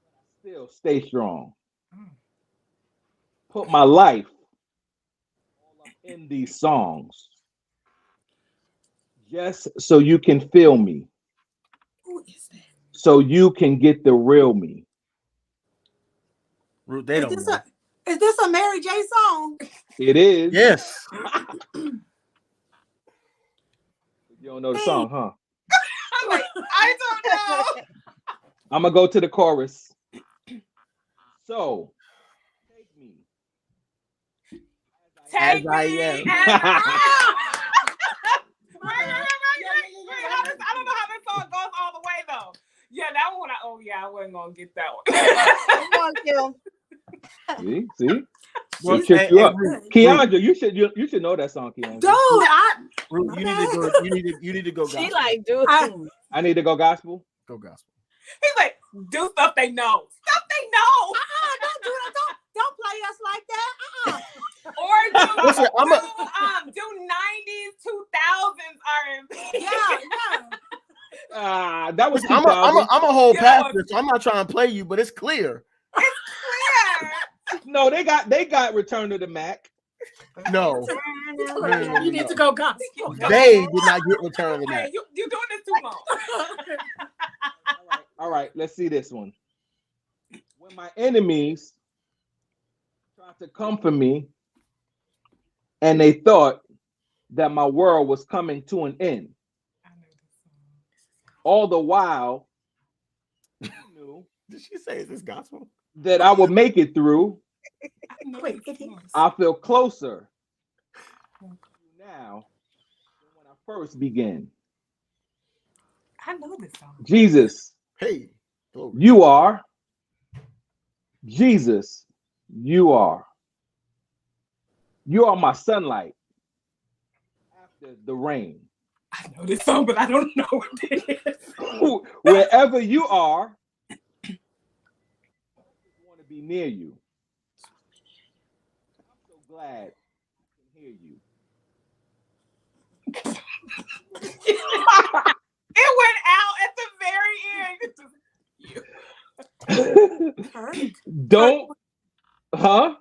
But I still stay strong. Put my life all up in these songs. Just so you can feel me. Who is that? So you can get the real me. They don't know. Is this a Mary J song? It is. Yes. You don't know the song, huh? I'm like, I don't know. I'm gonna go to the chorus. So, take me. Take I me am. as I don't know how this song goes all the way though. Yeah, that one. I wasn't gonna get that one. Come on, Kim. See? Well, Check you up. good. Keyondra, you should know that song, Keyondra. Dude, Ruth, you need to go. You need to go. She Gospel. like, dude. I need to go gospel. Go gospel. He's like, do stuff they know. Stuff they know. don't do that. Don't play us like that. Or Listen, do 90s, 2000s R&B. Yeah. That was I'm 2000. a whole Yeah, pastor, so I'm not trying to play you, but it's clear. Clear. No, they got Return to the Mac. No, You need to go gospel. they did not get Return of the Hey, Mac. you're doing this too long. All right, let's see this one. When my enemies tried to come for me, and they thought that my world was coming to an end. All the while, I knew Did she say is this gospel? that I would make it through. Wait, I feel closer now than when I first began. I know this song. Jesus, Hey, glory. you are. Jesus, you are. You are my sunlight after the rain. I know this song, but I don't know what it is. Wherever you are, I just want to be near you. I'm so glad I can hear you. It went out at the very end. Kirk? Don't, huh?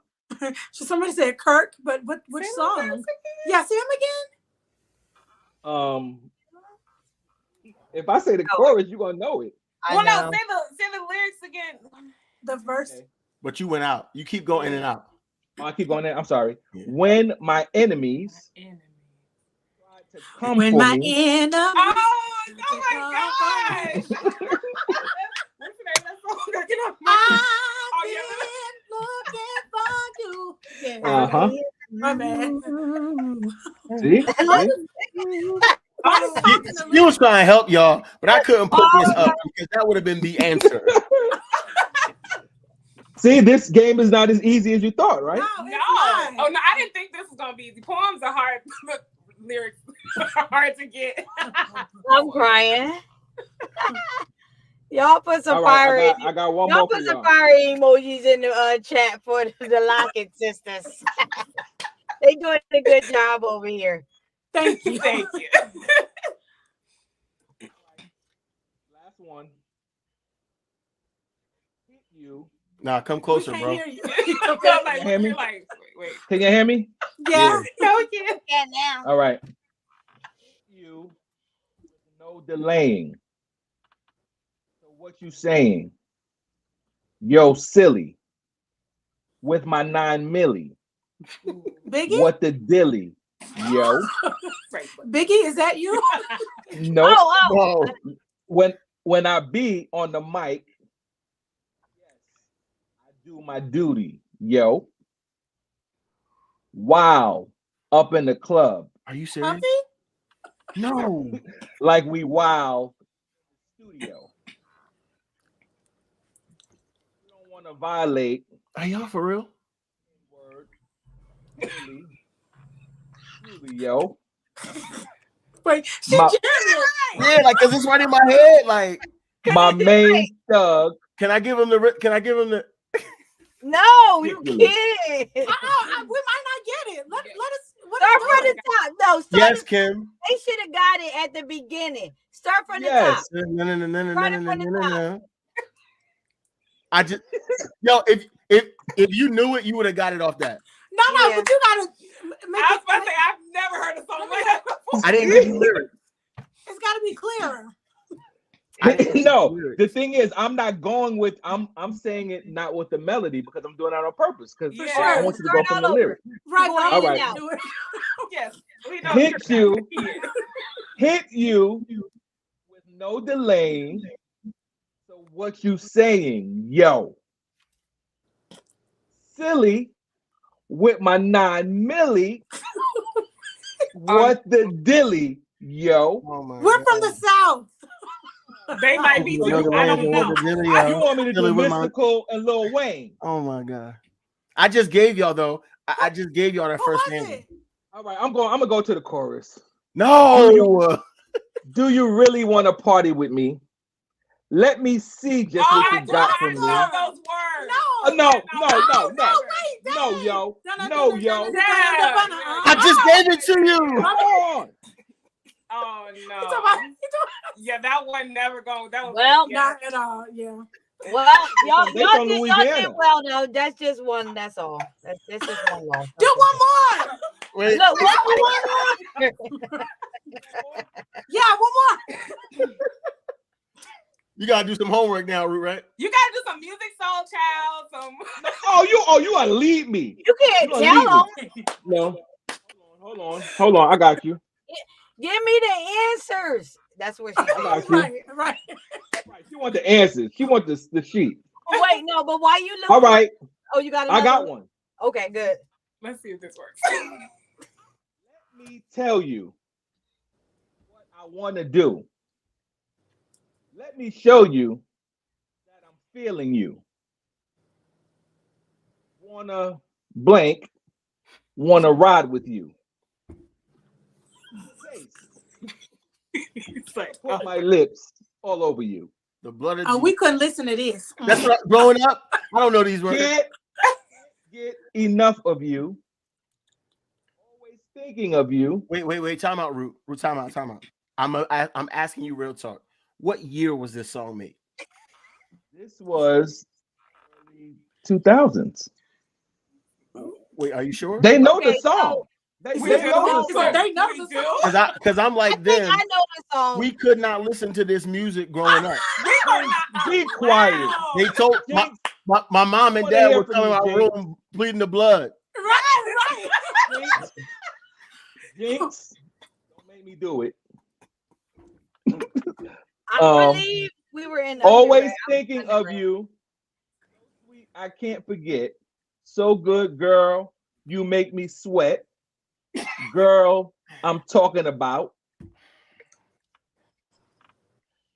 So somebody said Kirk, but which song? Yeah, see him again? If I say the chorus, you're gonna know it. Well, no, say the lyrics again. The verse. Okay. But you went out. You keep going in and out. Oh, I keep going there. I'm sorry. Yeah. When my enemies tried to come When for my me, enemies. Oh my gosh. What's the name of that song? Get off my I've been looking for you. Yeah. uh-huh. My bad. See? He was trying to help y'all, but I couldn't put this up because that would have been the answer. See, this game is not as easy as you thought, right? No. Oh no, I didn't think this was gonna be easy. Poems are hard. Lyrics are hard to get. I'm crying. Y'all put some All fire. right, I got one Y'all more for put some y'all. fire emojis in the chat for the Lockett sisters. They doing a good job over here. Thank you. Thank you. Last one. Hit you. Nah, come closer, We bro. can't hear you. So, like, Hear me? you're like, wait. Can you hear me? Yeah. No, you can't. Yeah, now. All right. Hit you with no delaying. So what you saying? Yo, silly. With my 9 milli. Biggie? What the dilly? Yo. Biggie, is that you? No. Oh, When I be on the mic, yes, I do my duty, yo. Wow, up in the club, Are you serious? Puffy? No. like we wow studio. You don't want to violate Are y'all for real? word, really, yo. Wait, she My- generous. Yeah, like, cause it's right in my head. Like, My main thug. can I give him the? no, you Ridiculous. can't. We might not get it. Let us. Start from the top. No, Yes, Kim. They should have got it at the beginning. Start from the Yes. top. No. I just, yo, if you knew it, you would have got it off that. No, Yeah. but you gotta make I was it. about to say I've never heard a song like that before. I didn't give you lyrics. It's gotta be clearer. No, the thing is, I'm not going with. I'm saying it not with the melody because I'm doing it on purpose. Because I want you to go from the lyric. Right. All right. Yes. We know Hit you with no delay. So what you saying, yo? Silly with my 9 milli. What the dilly, yo? Oh my We're from the South. They might be too. I don't know. You want me to do Mystical and Lil Wayne? Oh my God! I just gave y'all though. I just gave y'all that first name. All right, I'm gonna go to the chorus. No. Do you really want to party with me? Let me see just what you got from me. Those words. No, wait, yo. I just gave it to you. Come on. Oh no. Yeah, that one never going. That was not at all. Yeah. Well, y'all did well though. That's just one. That's all. That's just one loss. Do one more. Wait. Look, one more. Yeah, one more. You gotta do some homework now, Root, right? You gotta do some music, Soul Child. Some. You gotta lead me. You can't tell them. No. Hold on. I got you. Give me the answers. That's what she got said. Right. She want the answers. She want the sheet. Oh, wait, no, but why you look? All right. Oh, you got. I got one. Okay, good. Let's see if this works. Let me tell you what I want to do. Let me show you that I'm feeling you. Wanna blank, wanna ride with you. Put my lips all over you. The blood of we couldn't listen to this. That's what growing up. I don't know these words. Get enough of you. Always thinking of you. Wait. Time out, Root. Time out. I'm asking you real talk. What year was this song made? This was early 2000s. Wait, are you sure? They know the song. They know the song. Because I'm like them. I know the song. We could not listen to this music growing up. Be quiet. They told my mom and dad were coming out of my room bleeding the blood. Right. Jinx, don't make me do it. I believe we were in. Always thinking of you. Sweet, I can't forget. So good, girl. You make me sweat. Girl, I'm talking about.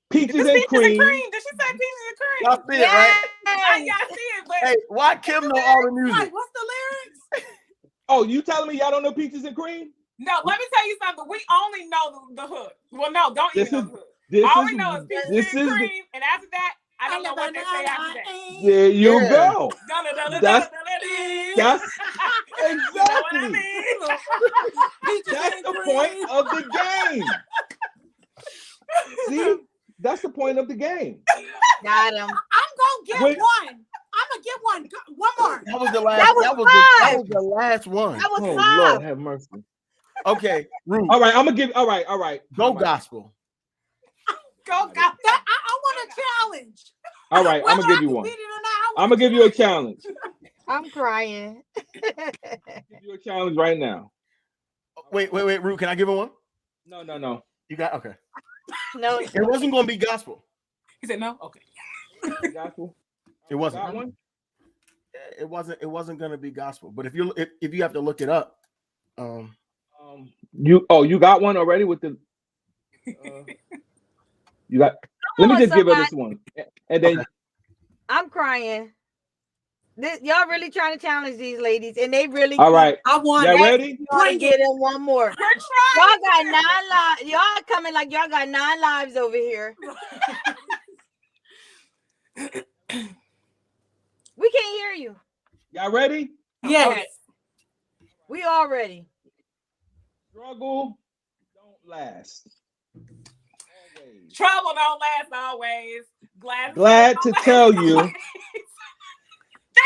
Peaches and cream. Did she say peaches and cream? Y'all see it, right? I gotta see it, but hey, why Kim know all the music? Right, what's the lyrics? Oh, you telling me y'all don't know peaches and cream? No, let me tell you something. We only know the hook. Well, no, don't even know the hook. All we know is peaches and cream, and after that, I don't know what they say after that. There you go. That's exactly. That's the point of the game. See, that's the point of the game. Got him. I'm gonna get one. I'm gonna get one. One more. That was the last. That was the last one. That was Oh five. Lord, have mercy. Okay, Ruth. All right, I'm gonna give. All right. Go gospel. Go gospel. I want a challenge. All right, I'm gonna give you one. I'm gonna give you a challenge. I'm crying. Give you a challenge right now. Wait, Ruth. Can I give him one? No. You got okay. No, it wasn't going to be gospel. He said no. Okay. Gospel. It wasn't. Got one? It wasn't going to be gospel. But if you have to look it up, you got one already with the. You got. Let me just give her this one, and then. Okay. I'm crying. Y'all really trying to challenge these ladies, and they really. All right. I want. Y'all ready? Bring get in one more. We're trying. Y'all got 9 lives. Y'all coming like y'all got 9 lives over here. We can't hear you. Y'all ready? Yes. We all ready. Struggle don't last. Always. Trouble don't last always. Glad to tell you.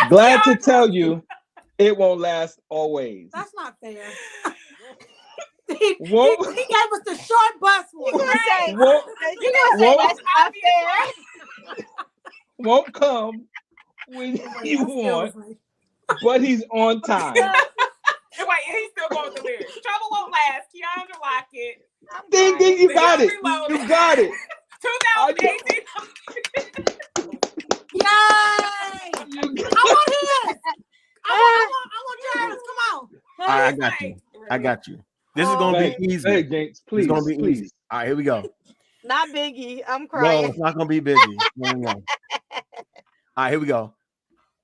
Glad to tell you, it won't last always. That's not fair. He gave us the short bus one. You gonna say, Won't- that's not fair. Won't come when you want, but he's on time. And wait, he's still going with the lyrics. Trouble won't last. Keyondra Lockett. Ding, you got it. You got it. 2018. Yay! I want his. I want yours. Come on. All right, I got you. This is gonna be easy. Hey, Jinx, please. It's gonna be please. easy. All right, here we go. Not Biggie. I'm No, crying. it's not gonna be busy. No. All right, here we go.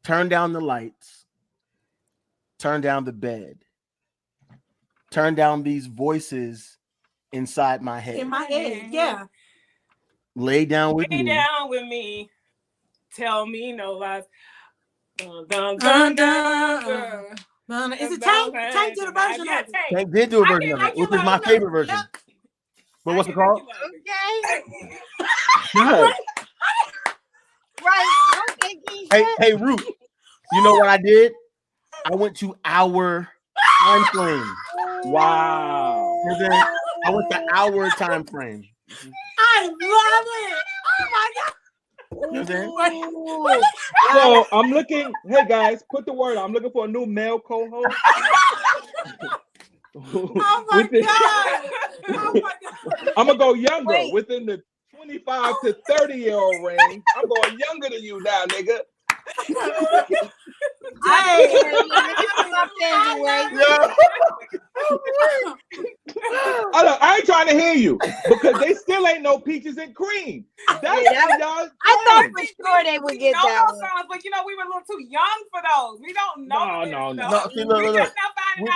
Turn down the lights. Turn down the bed. Turn down these voices inside my head. In my head, yeah. Lay down with Lay me. down with me. Tell me no lies. Dun, dun, Dun, dun, dun. dun. Is it Tank did a version of it? Tank did do a version of it, which is my favorite version. Yep. But what's it called? Okay. Good. Right. Okay, Keisha. Hey, Root. You know what I did? I went to our time frame. Wow. You know what I'm saying? I went to our time frame. I love it. Oh my God. You know what I'm saying? So I'm looking. Hey guys, put the word. I'm looking for a new male co-host. Oh my God. Oh my God. I'm gonna go younger, Wait. within the 25 to 30-year-old range. I'm going younger than you now, nigga. I ain't trying to hear you because they still ain't no peaches and cream. That's what y'all. I thought for sure they would get that those one. songs, but we were a little too young for those. We don't know. No. See, look.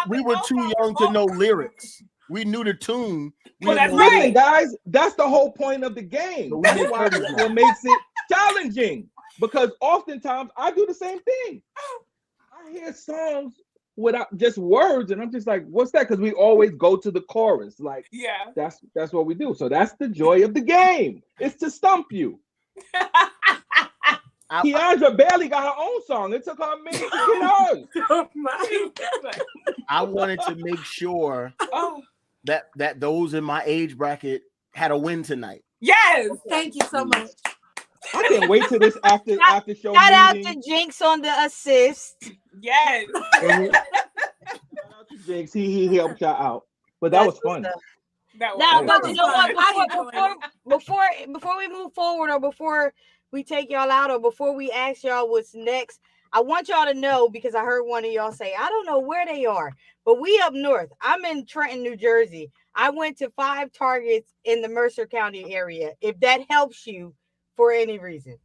We were too young to know lyrics. We knew the tune. Well, that's Listen, right. guys, that's the whole point of the game. But we That's did why thirty what makes it challenging. Because oftentimes I do the same thing. I hear songs without just words, and I'm just like, "What's that?" Because we always go to the chorus. Like, Yeah. that's what we do. So that's the joy of the game. It's to stump you. Keyondra barely got her own song. It took her a minute to get hers. Oh my God. I wanted to make sure that those in my age bracket had a win tonight. Yes. Thank you so much. I can't wait till this after show Shout out meeting. to Jinx on the assist. Yes. Shout out to Jinx. He helped y'all out. But that was fun. That Now, was but you know fun. what? Before we move forward, or before we take y'all out, or before we ask y'all what's next, I want y'all to know, because I heard one of y'all say, I don't know where they are, but we up north. I'm in Trenton, New Jersey. I went to 5 Targets in the Mercer County area. If that helps you for any reason.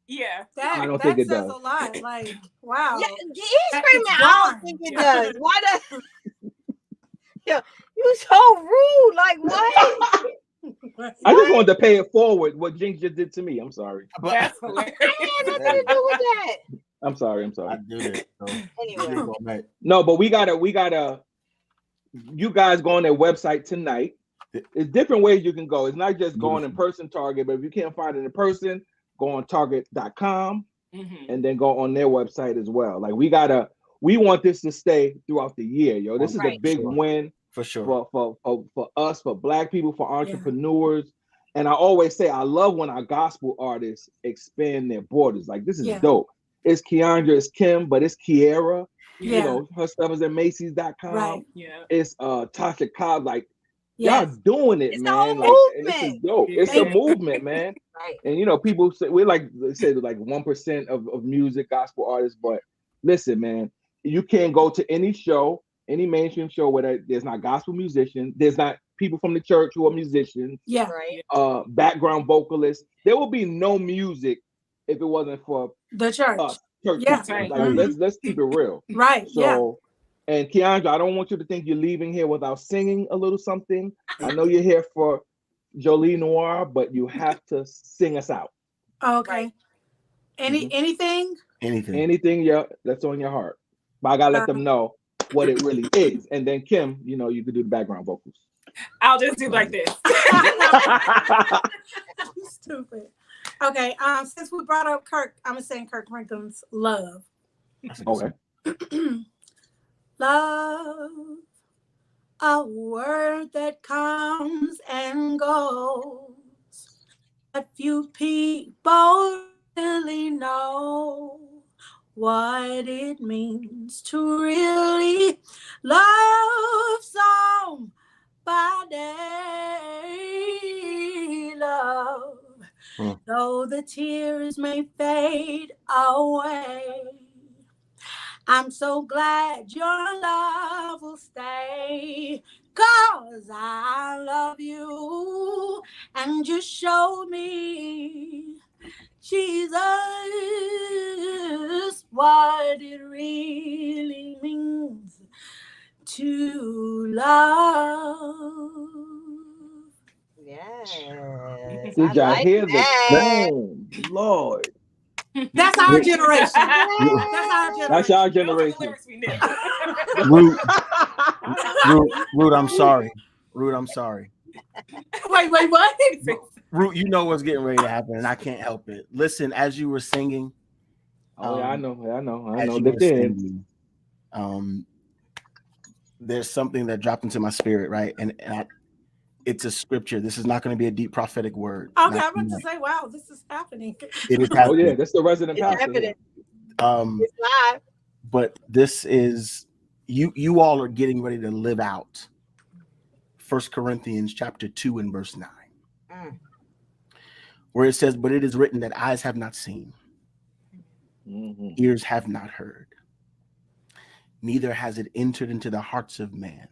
Yeah. I don't That think it says does. a lot. Like, wow. Yeah, he's screaming. I don't think it does. Why does? Yeah, you so rude. Like what? I just wanted to pay it forward what Jinx just did to me. I'm sorry. That's hilarious. I had nothing to do with that. I'm sorry. I did it. So. Anyway, No, but we gotta. You guys go on their website tonight. There's different ways you can go. It's not just going in person Target, but if you can't find it in person, go on Target.com and then go on their website as well. Like we want this to stay throughout the year, yo. This is a big win for sure for us, for Black people, for entrepreneurs. Yeah. And I always say I love when our gospel artists expand their borders. Like this is dope. It's Keyondra, it's Kim, but it's Kiera. Yeah. You know, her stuff is at Macy's.com. Right. Yeah. It's Tasha Cobb. Like yes. y'all doing it, it's man. A whole like movement. this is dope. It's a movement, man. Right. And you know, people say we're like they say like 1% of music gospel artists, but listen, man, you can't go to any show, any mainstream show where there's not gospel musicians, there's not people from the church who are musicians, Right. Background vocalists. There will be no music if it wasn't for the church. Us, church Yeah. people. Right. Like let's keep it real. Right. So and Keyondra, I don't want you to think you're leaving here without singing a little something. I know you're here for Jolie Noir, but you have to sing us out. Okay. Right. Anything? Anything that's on your heart. But I gotta let them know what it really is. And then Kim, you know, you could do the background vocals. I'll just do like this. Stupid. Okay. Since we brought up Kirk, I'm gonna sing Kirk Franklin's "Love." Okay. Love a word that comes and goes, but few people really know what it means to really love somebody. Love, though the tears may fade away, I'm so glad your love will stay, 'cause I love you and you showed me, Jesus, what it really means to love. Yes. Did y'all hear the that. tone? Lord. That's our generation. That's our generation. That's our Those are the generation. lyrics we knew. Root, I'm sorry. Root, I'm sorry. Wait, what? Root, you know what's getting ready to happen, and I can't help it. Listen, as you were singing, Oh yeah, I know. as you were singing, there's something that dropped into my spirit, right? And it's a scripture. This is not going to be a deep prophetic word. Okay, I'm about to say, wow, this is happening. It is Oh happening. yeah, that's the resident It's pastor. happening. It's live. But this is you all are getting ready to live out 1 Corinthians chapter 2 and verse 9. Where it says, but it is written that eyes have not seen, ears have not heard, neither has it entered into the hearts of man,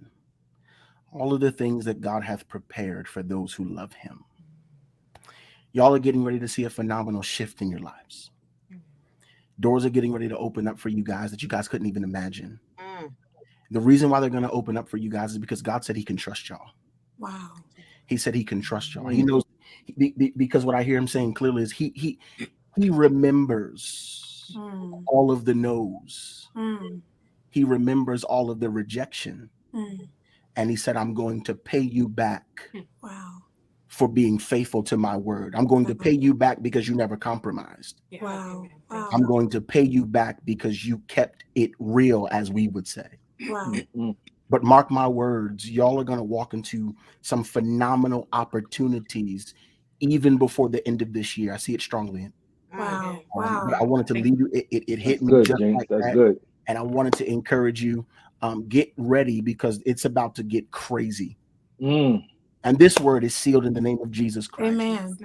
all of the things that God hath prepared for those who love him. Y'all are getting ready to see a phenomenal shift in your lives. Doors are getting ready to open up for you guys that you guys couldn't even imagine. The reason why they're going to open up for you guys is because God said he can trust y'all. Wow. He said he can trust y'all. He knows, because what I hear him saying clearly is he remembers all of the no's. He remembers all of the rejection. And he said, I'm going to pay you back for being faithful to my word. I'm going to pay you back because you never compromised. Wow. I'm going to pay you back because you kept it real, as we would say. Wow. But mark my words, y'all are going to walk into some phenomenal opportunities even before the end of this year. I see it strongly. Wow. But I wanted to lead you. It hit me good, just James. like That's that. good. And I wanted to encourage you, get ready because it's about to get crazy. And this word is sealed in the name of Jesus Christ. Amen.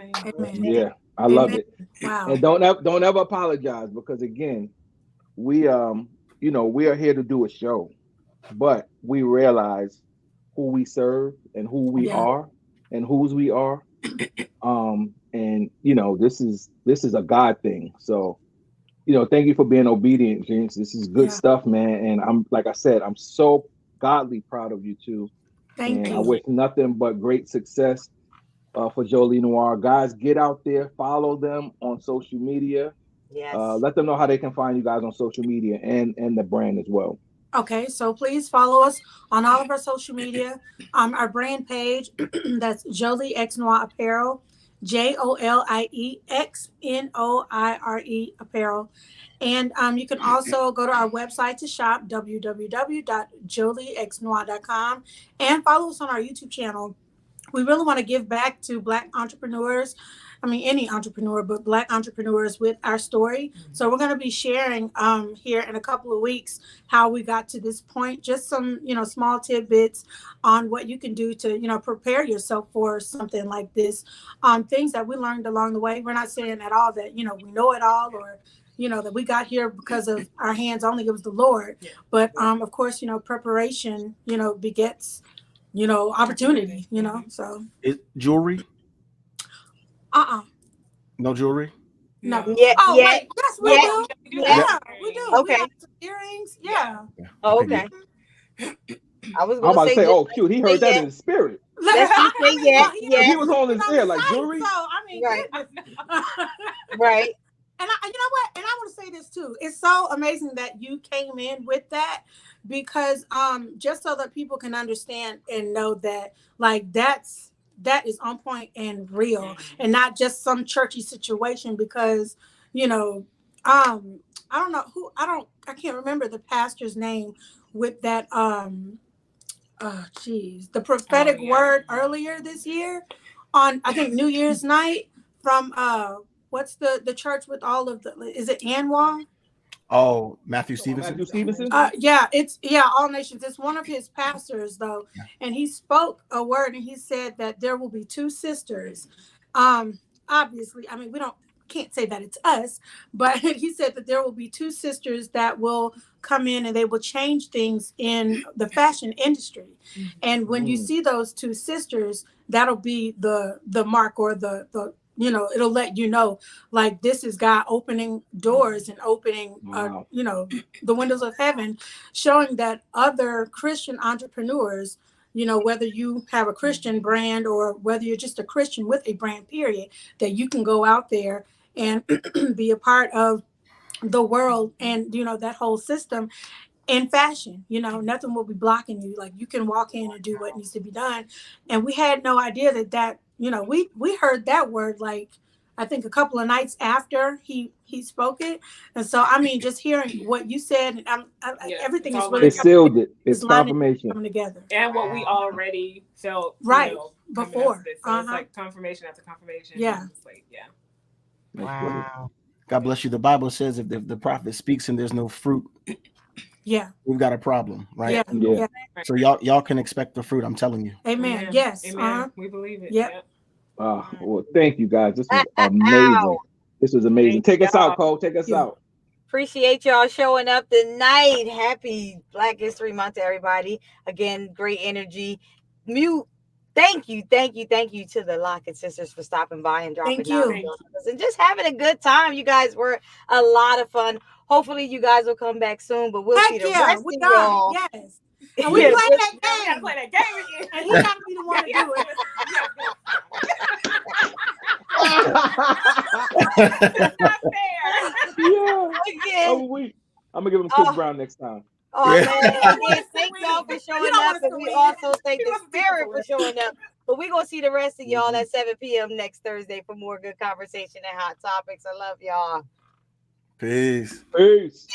Yeah, I love it. Wow. And don't ever apologize, because again, we are here to do a show, but we realize who we serve and who we are and whose we are. And this is a God thing. So, thank you for being obedient, James. This is good stuff, man. And I'm, like I said, I'm so godly proud of you too. Thank you. I wish nothing but great success for Jolie Noir. Guys, get out there, follow them on social media. Yes. Let them know how they can find you guys on social media and the brand as well. Okay, so please follow us on all of our social media. Our brand page, that's Jolie X Noir Apparel, JolieXNoire Apparel. And you can also go to our website to shop, www.joliexnoir.com, and follow us on our YouTube channel. We really want to give back to Black entrepreneurs. I mean, any entrepreneur, but Black entrepreneurs with our story. So we're going to be sharing here in a couple of weeks how we got to this point, just some, small tidbits on what you can do to, prepare yourself for something like this. Things that we learned along the way. We're not saying at all that, we know it all, or, that we got here because of our hands only. It was the Lord. But of course, preparation, begets, opportunity, so. Jewelry? No jewelry? No. Yeah. Oh, yeah. wait. Yes, we do. Yeah, we do. Okay. We have some earrings. Yeah. Oh, okay. I was I'm going about to say, oh, just cute. He heard that in the spirit. Let's just say He was holding his ear like jewelry. So, I mean, right. Right. And you know what? And I want to say this too. It's so amazing that you came in with that, because just so that people can understand and know that, like, that is on point and real, and not just some churchy situation. Because I don't know who, I can't remember the pastor's name with that oh geez, the prophetic word earlier this year on, I think, New Year's night from what's the church with all of the, is it Anwar? Oh, Matthew Stevenson. Matthew Stevenson. Yeah, it's All Nations. It's one of his pastors though, and he spoke a word and he said that there will be two sisters. Obviously, I mean, can't say that it's us, but he said that there will be two sisters that will come in and they will change things in the fashion industry. And when you see those two sisters, that'll be the mark, or the it'll let you know, like, this is God opening doors and opening the windows of heaven, showing that other Christian entrepreneurs, whether you have a Christian brand or whether you're just a Christian with a brand, period, that you can go out there and be a part of the world and, that whole system in fashion. Nothing will be blocking you. Like, you can walk in and do what needs to be done. And we had no idea that, we heard that word, like, I think a couple of nights after he spoke it. And so, I mean, just hearing what you said, and everything is really, it sealed it. It's confirmation coming together. And what we already felt before. So it's like confirmation after confirmation. Yeah. It's like, Wow. God bless you. The Bible says if the prophet speaks and there's no fruit, we've got a problem, right? Yeah. So y'all can expect the fruit. I'm telling you. Amen. Yes. Amen. We believe it. Yep. Well, thank you guys. This was amazing. This was amazing. Take us out, Cole. Take us out. Appreciate y'all showing up tonight. Happy Black History Month to everybody. Again, great energy. Thank you to the Lockett sisters for stopping by and dropping down and just having a good time. You guys were a lot of fun. Hopefully you guys will come back soon, but we'll see the rest of y'all. Yes. And we play that game. Gotta play that game again. And he gotta be the one to do it. I'm gonna give him Chris Brown next time. Oh man, thank y'all for showing up, and we also thank the Spirit for showing up. But we're gonna see the rest of y'all at 7 p.m. next Thursday for more good conversation and hot topics. I love y'all. Peace. Peace.